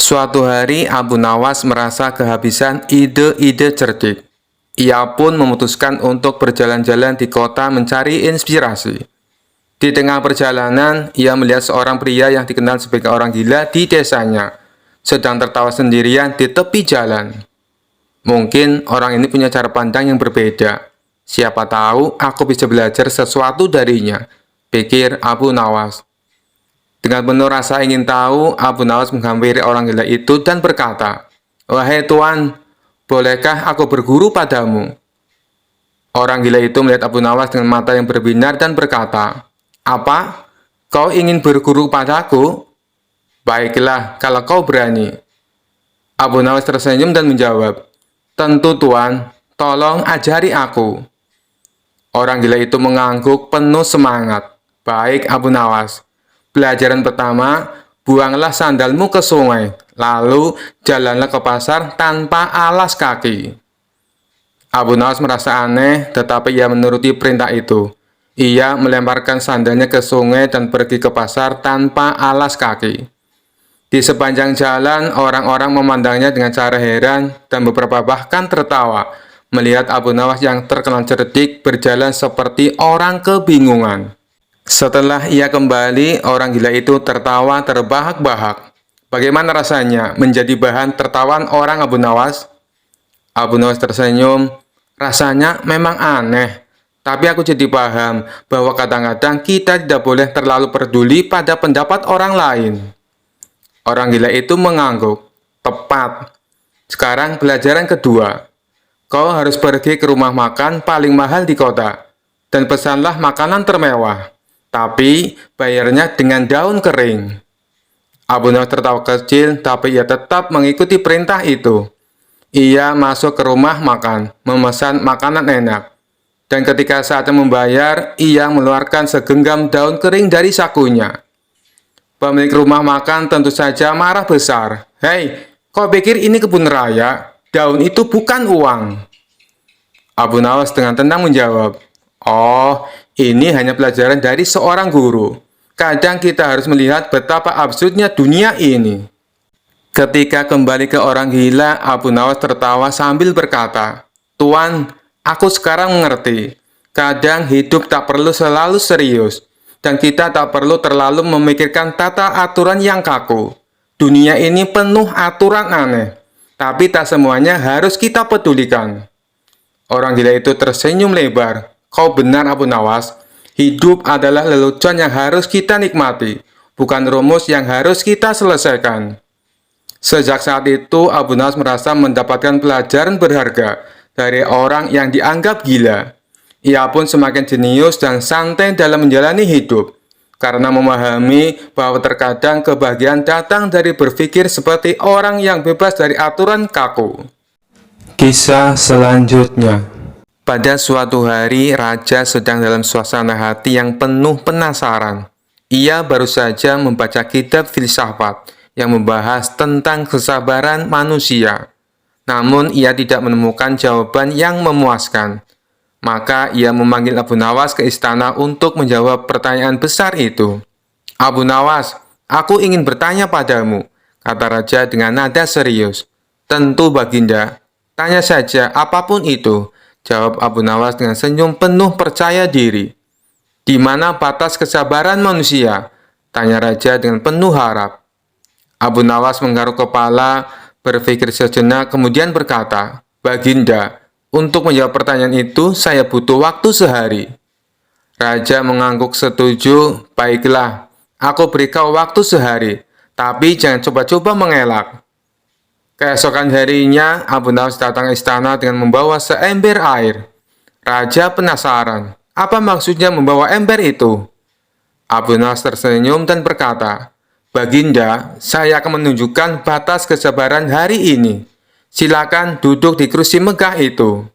Suatu hari Abu Nawas merasa kehabisan ide-ide cerdik. Ia pun memutuskan untuk berjalan-jalan di kota mencari inspirasi. Di tengah perjalanan, ia melihat seorang pria yang dikenal sebagai orang gila di desanya, sedang tertawa sendirian di tepi jalan. Mungkin orang ini punya cara pandang yang berbeda. Siapa tahu aku bisa belajar sesuatu darinya, pikir Abu Nawas. Dengan penuh rasa ingin tahu, Abu Nawas menghampiri orang gila itu dan berkata, "Wahai Tuan, bolehkah aku berguru padamu?" Orang gila itu melihat Abu Nawas dengan mata yang berbinar dan berkata, "Apa? Kau ingin berguru padaku? Baiklah, kalau kau berani." Abu Nawas tersenyum dan menjawab, "Tentu Tuan, tolong ajari aku." Orang gila itu mengangguk penuh semangat. "Baik Abu Nawas. Pelajaran pertama, buanglah sandalmu ke sungai, lalu jalanlah ke pasar tanpa alas kaki." Abu Nawas merasa aneh, tetapi ia menuruti perintah itu. Ia melemparkan sandalnya ke sungai dan pergi ke pasar tanpa alas kaki. Di sepanjang jalan, orang-orang memandangnya dengan cara heran dan beberapa bahkan tertawa melihat Abu Nawas yang terkenal cerdik berjalan seperti orang kebingungan. Setelah ia kembali, orang gila itu tertawa terbahak-bahak. Bagaimana rasanya menjadi bahan tertawaan orang Abu Nawas? Abu Nawas tersenyum. Rasanya memang aneh, tapi aku jadi paham bahwa kadang-kadang kita tidak boleh terlalu peduli pada pendapat orang lain. Orang gila itu mengangguk. Tepat. Sekarang pelajaran kedua. Kau harus pergi ke rumah makan paling mahal di kota dan pesanlah makanan termewah. Tapi bayarnya dengan daun kering. Abu Nawas tertawa kecil, tapi ia tetap mengikuti perintah itu. Ia masuk ke rumah makan, memesan makanan enak. Dan ketika saatnya membayar, ia mengeluarkan segenggam daun kering dari sakunya. Pemilik rumah makan tentu saja marah besar. "Hei, kau pikir ini kebun raya? Daun itu bukan uang." Abu Nawas dengan tenang menjawab, "Oh, ini hanya pelajaran dari seorang guru. Kadang kita harus melihat betapa absurdnya dunia ini." Ketika kembali ke orang gila, Abu Nawas tertawa sambil berkata, "Tuan, aku sekarang mengerti. Kadang hidup tak perlu selalu serius, dan kita tak perlu terlalu memikirkan tata aturan yang kaku. Dunia ini penuh aturan aneh, tapi tak semuanya harus kita pedulikan." Orang gila itu tersenyum lebar. "Kau benar Abu Nawas. Hidup adalah lelucon yang harus kita nikmati, bukan rumus yang harus kita selesaikan." Sejak saat itu, Abu Nawas merasa mendapatkan pelajaran berharga dari orang yang dianggap gila. Ia pun semakin jenius dan santai dalam menjalani hidup, karena memahami bahwa terkadang kebahagiaan datang dari berpikir seperti orang yang bebas dari aturan kaku. Kisah selanjutnya. Pada suatu hari, raja sedang dalam suasana hati yang penuh penasaran. Ia baru saja membaca kitab filsafat yang membahas tentang kesabaran manusia. Namun, ia tidak menemukan jawaban yang memuaskan. Maka, ia memanggil Abu Nawas ke istana untuk menjawab pertanyaan besar itu. "Abu Nawas, aku ingin bertanya padamu," kata raja dengan nada serius. "Tentu Baginda, tanya saja apapun itu," jawab Abu Nawas dengan senyum penuh percaya diri. "Di mana batas kesabaran manusia?" tanya raja dengan penuh harap. Abu Nawas menggaruk kepala, berpikir sejenak, kemudian berkata, "Baginda, untuk menjawab pertanyaan itu, saya butuh waktu sehari." Raja mengangguk setuju. "Baiklah, aku beri kau waktu sehari, tapi jangan coba-coba mengelak." Keesokan harinya, Abu Nawas datang ke istana dengan membawa seember air. Raja penasaran, apa maksudnya membawa ember itu? Abu Nawas tersenyum dan berkata, "Baginda, saya akan menunjukkan batas kesabaran hari ini. Silakan duduk di kursi megah itu."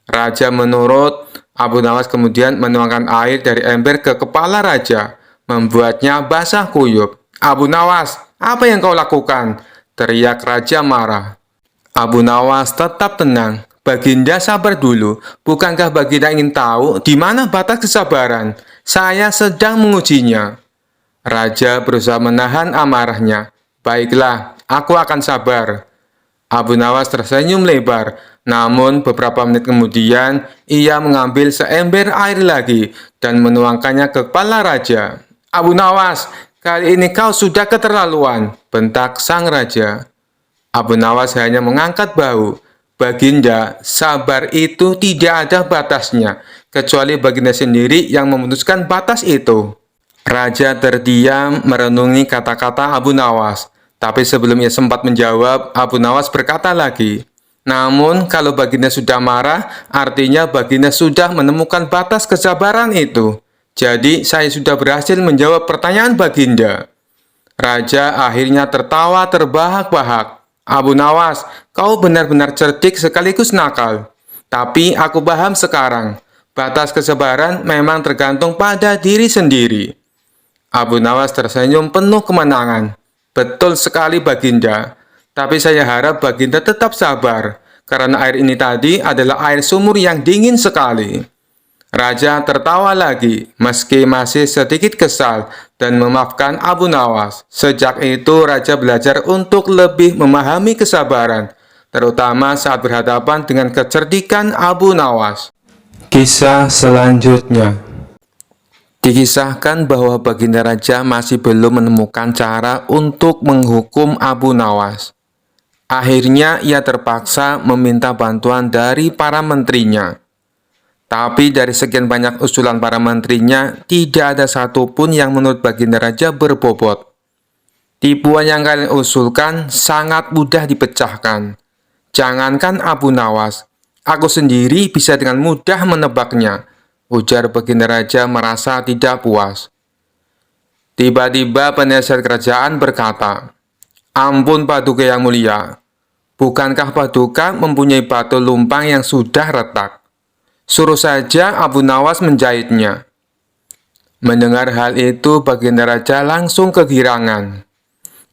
Raja menurut. Abu Nawas kemudian menuangkan air dari ember ke kepala raja, membuatnya basah kuyup. "Abu Nawas, apa yang kau lakukan?" teriak raja marah. Abu Nawas tetap tenang. "Baginda sabar dulu. Bukankah Baginda ingin tahu di mana batas kesabaran? Saya sedang mengujinya." Raja berusaha menahan amarahnya. "Baiklah, aku akan sabar." Abu Nawas tersenyum lebar. Namun beberapa menit kemudian, ia mengambil seember air lagi dan menuangkannya ke kepala raja. "Abu Nawas, kali ini kau sudah keterlaluan," bentak sang raja. Abu Nawas hanya mengangkat bahu. "Baginda, sabar itu tidak ada batasnya, kecuali Baginda sendiri yang memutuskan batas itu." Raja terdiam merenungi kata-kata Abu Nawas. Tapi sebelum ia sempat menjawab, Abu Nawas berkata lagi, "Namun kalau Baginda sudah marah, artinya Baginda sudah menemukan batas kesabaran itu. Jadi saya sudah berhasil menjawab pertanyaan Baginda." Raja akhirnya tertawa terbahak-bahak. "Abu Nawas, kau benar-benar cerdik sekaligus nakal. Tapi aku paham sekarang, batas kesabaran memang tergantung pada diri sendiri." Abu Nawas tersenyum penuh kemenangan. "Betul sekali Baginda, tapi saya harap Baginda tetap sabar, karena air ini tadi adalah air sumur yang dingin sekali." Raja tertawa lagi, meski masih sedikit kesal dan memaafkan Abu Nawas. Sejak itu, Raja belajar untuk lebih memahami kesabaran, terutama saat berhadapan dengan kecerdikan Abu Nawas. Kisah selanjutnya. Dikisahkan bahwa Baginda Raja masih belum menemukan cara untuk menghukum Abu Nawas. Akhirnya ia terpaksa meminta bantuan dari para menterinya. Tapi dari sekian banyak usulan para menterinya, tidak ada satupun yang menurut Baginda Raja berbobot. "Tipuan yang kalian usulkan sangat mudah dipecahkan. Jangankan Abu Nawas, aku sendiri bisa dengan mudah menebaknya," ujar Baginda Raja merasa tidak puas. Tiba-tiba penasihat kerajaan berkata, "Ampun Paduka yang mulia, bukankah Paduka mempunyai batu lumpang yang sudah retak? Suruh saja Abu Nawas menjahitnya." Mendengar hal itu, Baginda Raja langsung kegirangan.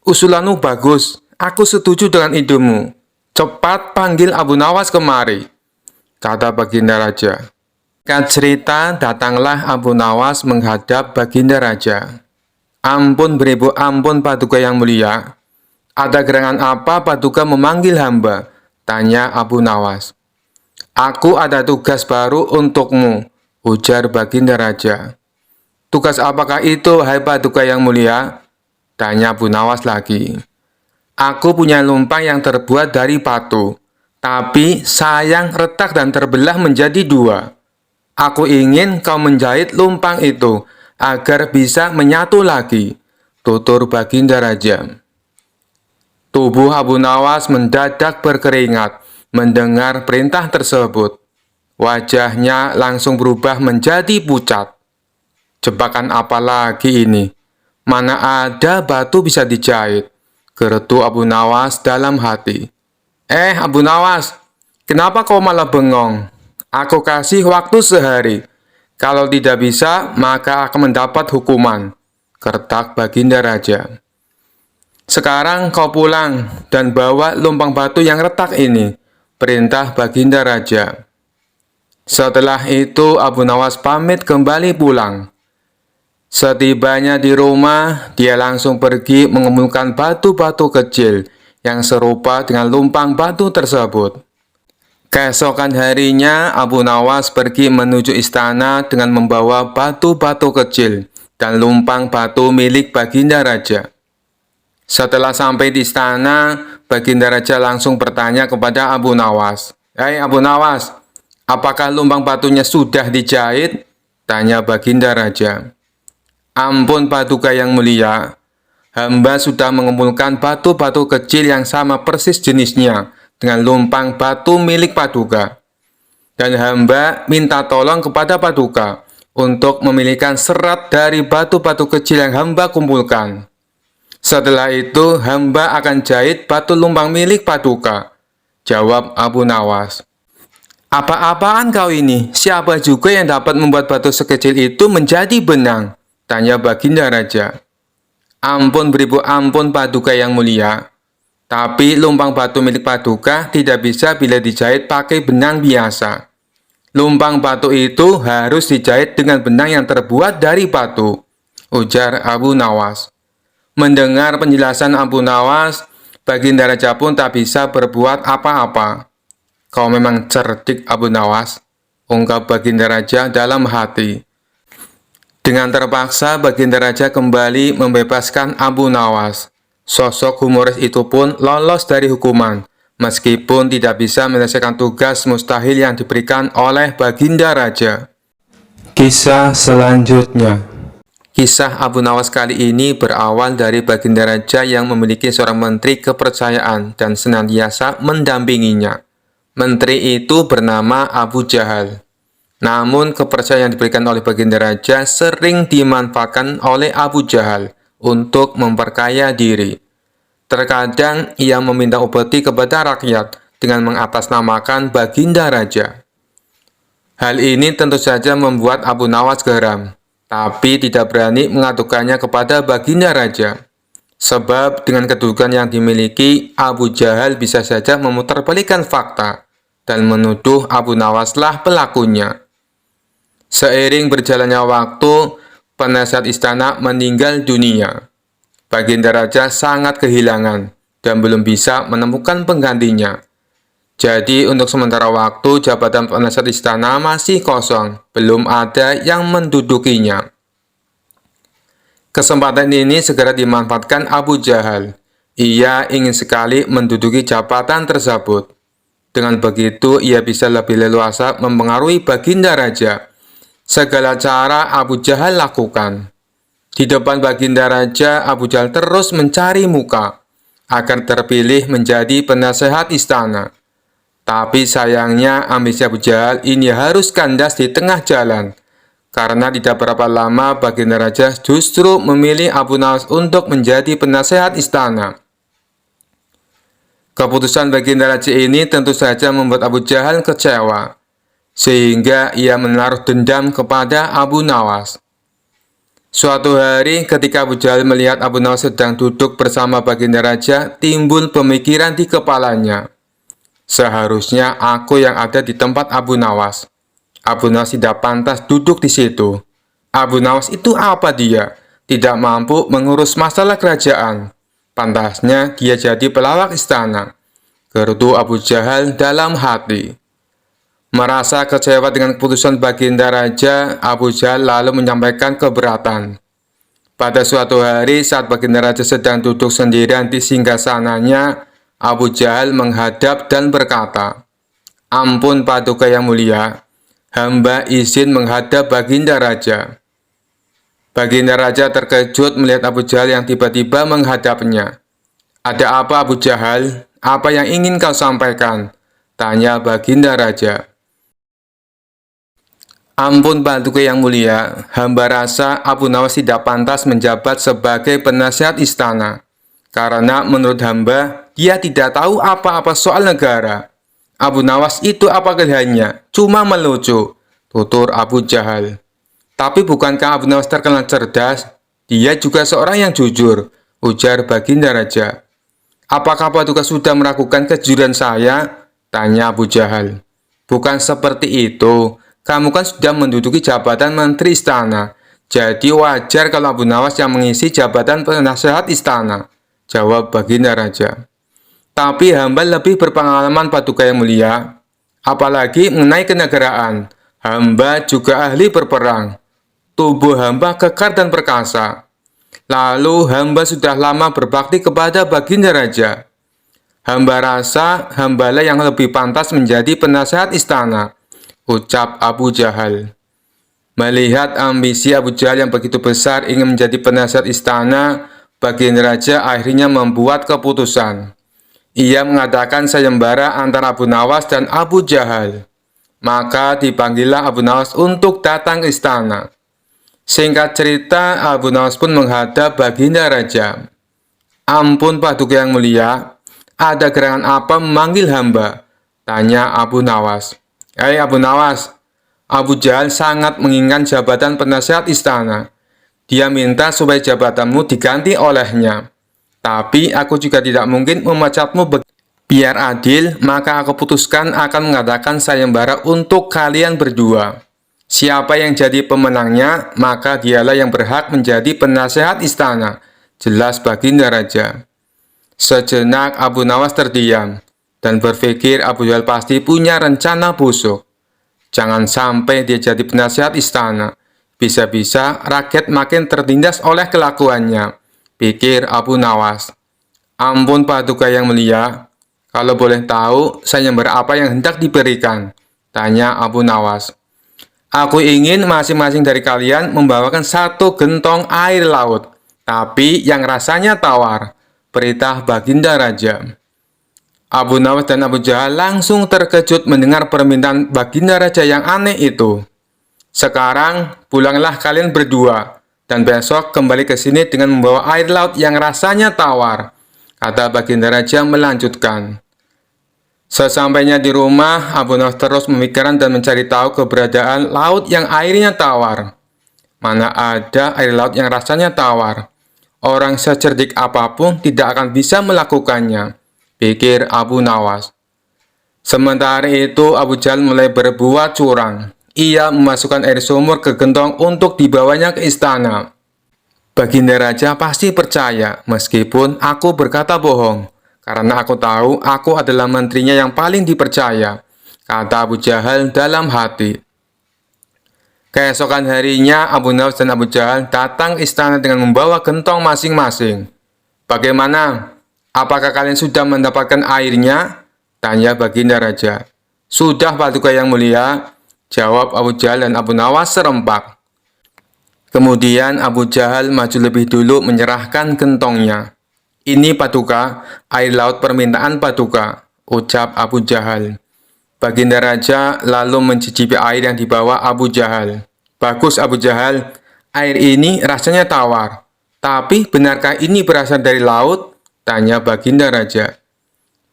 "Usulanmu bagus, aku setuju dengan idemu. Cepat panggil Abu Nawas kemari," kata Baginda Raja. Singkat cerita, datanglah Abu Nawas menghadap Baginda Raja. "Ampun beribu ampun Paduka yang mulia. Ada gerangan apa Paduka memanggil hamba?" tanya Abu Nawas. "Aku ada tugas baru untukmu," ujar Baginda Raja. "Tugas apakah itu, hai Paduka yang mulia?" tanya Abu Nawas lagi. "Aku punya lumpang yang terbuat dari batu, tapi sayang retak dan terbelah menjadi dua. Aku ingin kau menjahit lumpang itu agar bisa menyatu lagi," tutur Baginda Raja. Tubuh Abu Nawas mendadak berkeringat mendengar perintah tersebut. Wajahnya langsung berubah menjadi pucat. "Jebakan apa lagi ini? Mana ada batu bisa dijahit?" gerutu Abu Nawas dalam hati. Abu Nawas, kenapa kau malah bengong? Aku kasih waktu sehari. Kalau tidak bisa, maka akan mendapat hukuman," gertak Baginda Raja. "Sekarang kau pulang dan bawa lumpang batu yang retak ini," perintah Baginda Raja. Setelah itu, Abu Nawas pamit kembali pulang. Setibanya di rumah, dia langsung pergi mengumpulkan batu-batu kecil yang serupa dengan lumpang batu tersebut. Keesokan harinya, Abu Nawas pergi menuju istana dengan membawa batu-batu kecil dan lumpang batu milik Baginda Raja. Setelah sampai di istana, Baginda Raja langsung bertanya kepada Abu Nawas. "Hei Abu Nawas, apakah lumpang batunya sudah dijahit?" tanya Baginda Raja. "Ampun Paduka yang mulia, hamba sudah mengumpulkan batu-batu kecil yang sama persis jenisnya dengan lumpang batu milik Paduka. Dan hamba minta tolong kepada Paduka untuk memilihkan serat dari batu-batu kecil yang hamba kumpulkan. Setelah itu, hamba akan jahit batu lumpang milik Paduka, jawab Abu Nawas. Apa-apaan kau ini? Siapa juga yang dapat membuat batu sekecil itu menjadi benang? Tanya Baginda Raja. Ampun beribu ampun Paduka yang mulia. Tapi lumpang batu milik Paduka tidak bisa bila dijahit pakai benang biasa. Lumpang batu itu harus dijahit dengan benang yang terbuat dari batu, ujar Abu Nawas. Mendengar penjelasan Abu Nawas, Baginda Raja pun tak bisa berbuat apa-apa. Kau memang cerdik Abu Nawas, ungkap Baginda Raja dalam hati. Dengan terpaksa Baginda Raja kembali membebaskan Abu Nawas. Sosok humoris itu pun lolos dari hukuman, meskipun tidak bisa menyelesaikan tugas mustahil yang diberikan oleh Baginda Raja. Kisah selanjutnya. Kisah Abu Nawas kali ini berawal dari Baginda Raja yang memiliki seorang menteri kepercayaan dan senantiasa mendampinginya. Menteri itu bernama Abu Jahal. Namun kepercayaan yang diberikan oleh Baginda Raja sering dimanfaatkan oleh Abu Jahal untuk memperkaya diri. Terkadang ia meminta upeti kepada rakyat dengan mengatasnamakan Baginda Raja. Hal ini tentu saja membuat Abu Nawas geram, tapi tidak berani mengadukannya kepada Baginda Raja. Sebab dengan kedudukan yang dimiliki, Abu Jahal bisa saja memutarbalikkan fakta dan menuduh Abu Nawaslah pelakunya. Seiring berjalannya waktu, penasihat istana meninggal dunia. Baginda Raja sangat kehilangan dan belum bisa menemukan penggantinya. Jadi untuk sementara waktu jabatan penasihat istana masih kosong, belum ada yang mendudukinya. Kesempatan ini segera dimanfaatkan Abu Jahal. Ia ingin sekali menduduki jabatan tersebut. Dengan begitu ia bisa lebih leluasa mempengaruhi Baginda Raja. Segala cara Abu Jahal lakukan. Di depan Baginda Raja, Abu Jahal terus mencari muka agar terpilih menjadi penasehat istana. Tapi sayangnya ambisi Abu Jahal ini harus kandas di tengah jalan, karena tidak berapa lama Baginda Raja justru memilih Abu Nawas untuk menjadi penasehat istana. Keputusan Baginda Raja ini tentu saja membuat Abu Jahal kecewa, sehingga ia menaruh dendam kepada Abu Nawas. Suatu hari ketika Abu Jahal melihat Abu Nawas sedang duduk bersama Baginda Raja, timbul pemikiran di kepalanya. Seharusnya aku yang ada di tempat Abu Nawas. Abu Nawas tidak pantas duduk di situ. Abu Nawas itu apa dia? Tidak mampu mengurus masalah kerajaan. Pantasnya dia jadi pelawak istana, gerutu Abu Jahal dalam hati. Merasa kecewa dengan keputusan Baginda Raja, Abu Jahal lalu menyampaikan keberatan. Pada suatu hari saat Baginda Raja sedang duduk sendirian di singgasananya, Abu Jahal menghadap dan berkata, "Ampun Paduka yang mulia, hamba izin menghadap Baginda Raja." Baginda Raja terkejut melihat Abu Jahal yang tiba-tiba menghadapnya. "Ada apa Abu Jahal? Apa yang ingin kau sampaikan?" tanya Baginda Raja. "Ampun Paduka yang mulia, hamba rasa Abu Nawas tidak pantas menjabat sebagai penasihat istana. Karena menurut hamba, dia tidak tahu apa-apa soal negara. Abu Nawas itu apa kelihayannya? Cuma melucu," tutur Abu Jahal. "Tapi bukankah Abu Nawas terkenal cerdas? Dia juga seorang yang jujur," ujar Baginda Raja. "Apakah Paduka sudah meragukan kejujuran saya?" tanya Abu Jahal. "Bukan seperti itu. Kamu kan sudah menduduki jabatan menteri istana. Jadi wajar kalau Abu Nawas yang mengisi jabatan penasehat istana," jawab Baginda Raja. "Tapi hamba lebih berpengalaman Paduka yang mulia. Apalagi mengenai kenegaraan. Hamba juga ahli berperang. Tubuh hamba kekar dan perkasa. Lalu hamba sudah lama berbakti kepada Baginda Raja. Hamba rasa hambalah yang lebih pantas menjadi penasehat istana," ucap Abu Jahal. Melihat ambisi Abu Jahal yang begitu besar ingin menjadi penasehat istana, Baginda Raja akhirnya membuat keputusan. Ia mengadakan sayembara antara Abu Nawas dan Abu Jahal. Maka dipanggillah Abu Nawas untuk datang ke istana. Singkat cerita, Abu Nawas pun menghadap Baginda Raja. "Ampun Paduka yang mulia, ada gerangan apa memanggil hamba?" tanya Abu Nawas. "Hei Abu Nawas, Abu Jahal sangat menginginkan jabatan penasihat istana. Dia minta supaya jabatanmu diganti olehnya. Tapi aku juga tidak mungkin memecatmu. Biar adil, maka aku putuskan akan mengadakan sayembara untuk kalian berdua. Siapa yang jadi pemenangnya, maka dialah yang berhak menjadi penasehat istana," jelas Baginda Raja. Sejenak Abu Nawas terdiam dan berpikir Abu Jahal pasti punya rencana busuk. Jangan sampai dia jadi penasihat istana. Bisa-bisa rakyat makin tertindas oleh kelakuannya, pikir Abu Nawas. "Ampun Paduka yang mulia, kalau boleh tahu sayembara apa yang hendak diberikan?" tanya Abu Nawas. "Aku ingin masing-masing dari kalian membawakan 1 gentong air laut, tapi yang rasanya tawar," perintah Baginda Raja. Abu Nawas dan Abu Jahal langsung terkejut mendengar permintaan Baginda Raja yang aneh itu. "Sekarang pulanglah kalian berdua, dan besok kembali ke sini dengan membawa air laut yang rasanya tawar," kata Baginda Raja melanjutkan. Sesampainya di rumah, Abu Nawas terus memikirkan dan mencari tahu keberadaan laut yang airnya tawar. Mana ada air laut yang rasanya tawar? Orang secerdik apapun tidak akan bisa melakukannya, pikir Abu Nawas. Sementara itu, Abu Jahal mulai berbuat curang. Ia memasukkan air sumur ke gentong untuk dibawanya ke istana. "Baginda Raja pasti percaya, meskipun aku berkata bohong, karena aku tahu aku adalah menterinya yang paling dipercaya," kata Abu Jahal dalam hati. Keesokan harinya, Abu Nawas dan Abu Jahal datang ke istana dengan membawa gentong masing-masing. "Bagaimana? Apakah kalian sudah mendapatkan airnya?" tanya Baginda Raja. "Sudah Paduka yang mulia," jawab Abu Jahal dan Abu Nawas serempak. Kemudian Abu Jahal maju lebih dulu menyerahkan gentongnya. "Ini Paduka, air laut permintaan Paduka," ucap Abu Jahal. Baginda Raja lalu mencicipi air yang dibawa Abu Jahal. "Bagus Abu Jahal, air ini rasanya tawar. Tapi benarkah ini berasal dari laut?" tanya Baginda Raja.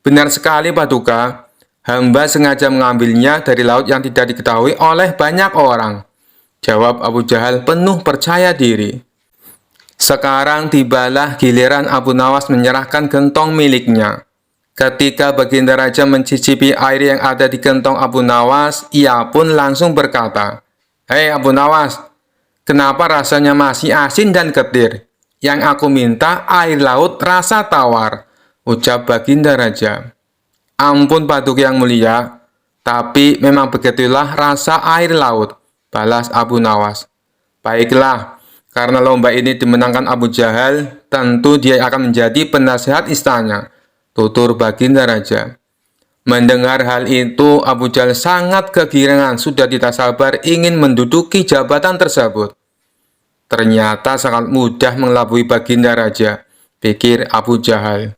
"Benar sekali Paduka, hamba sengaja mengambilnya dari laut yang tidak diketahui oleh banyak orang," jawab Abu Jahal penuh percaya diri. Sekarang tibalah giliran Abu Nawas menyerahkan gentong miliknya. Ketika Baginda Raja mencicipi air yang ada di gentong Abu Nawas, ia pun langsung berkata, "Hei Abu Nawas, kenapa rasanya masih asin dan getir? Yang aku minta air laut rasa tawar," ucap Baginda Raja. "Ampun Paduka yang mulia, tapi memang begitulah rasa air laut," balas Abu Nawas. "Baiklah, karena lomba ini dimenangkan Abu Jahal, tentu dia akan menjadi penasehat istana," tutur Baginda Raja. Mendengar hal itu, Abu Jahal sangat kegirangan, sudah tidak sabar ingin menduduki jabatan tersebut. Ternyata sangat mudah mengelabui Baginda Raja, pikir Abu Jahal.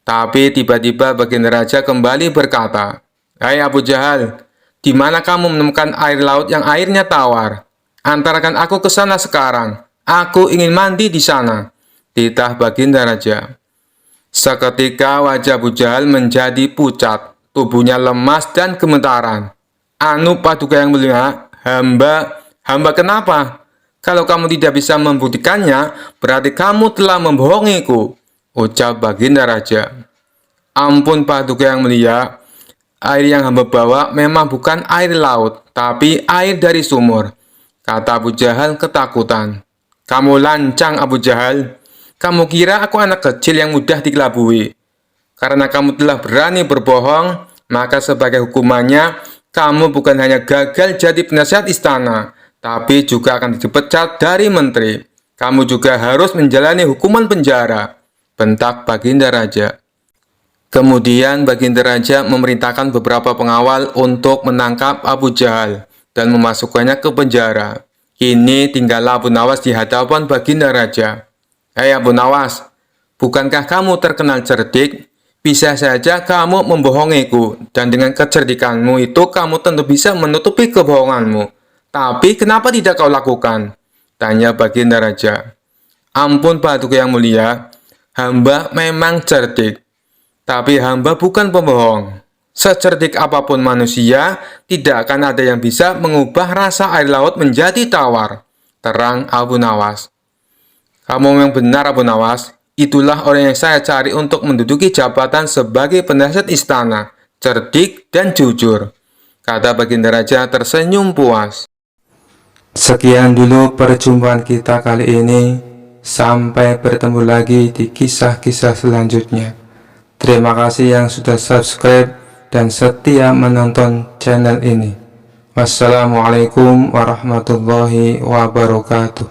Tapi tiba-tiba Baginda Raja kembali berkata, "Hai Abu Jahal, di mana kamu menemukan air laut yang airnya tawar? Antarkan aku ke sana sekarang. Aku ingin mandi di sana," titah Baginda Raja. Seketika wajah Abu Jahal menjadi pucat, tubuhnya lemas dan gemetaran. "Anu Paduka yang mulia, hamba kenapa? Kalau kamu tidak bisa membuktikannya, berarti kamu telah membohongiku," ucap Baginda Raja. "Ampun Paduka yang mulia, air yang hamba bawa memang bukan air laut, tapi air dari sumur," kata Abu Jahal ketakutan. "Kamu lancang Abu Jahal, kamu kira aku anak kecil yang mudah dikelabui? Karena kamu telah berani berbohong, maka sebagai hukumannya, kamu bukan hanya gagal jadi penasihat istana, tapi juga akan dipecat dari menteri. Kamu juga harus menjalani hukuman penjara," bentak Baginda Raja. Kemudian Baginda Raja memerintahkan beberapa pengawal untuk menangkap Abu Jahal dan memasukkannya ke penjara. Kini tinggallah Abu Nawas di hadapan Baginda Raja. "Hei Abu Nawas, Bukankah kamu terkenal cerdik? Bisa saja kamu membohongiku, dan dengan kecerdikanmu itu kamu tentu bisa menutupi kebohonganmu. Tapi kenapa tidak kau lakukan? Tanya Baginda Raja. Ampun Paduka yang mulia, hamba memang cerdik, tapi hamba bukan pembohong. Secerdik apapun manusia, tidak akan ada yang bisa mengubah rasa air laut menjadi tawar, terang Abu Nawas. Kamu memang benar Abu Nawas, itulah orang yang saya cari untuk menduduki jabatan sebagai penasihat istana, cerdik dan jujur, kata Baginda Raja tersenyum puas.
Sekian dulu perjumpaan kita kali ini. Sampai bertemu lagi di kisah-kisah selanjutnya. Terima kasih yang sudah subscribe dan setia menonton channel ini. Wassalamualaikum warahmatullahi wabarakatuh.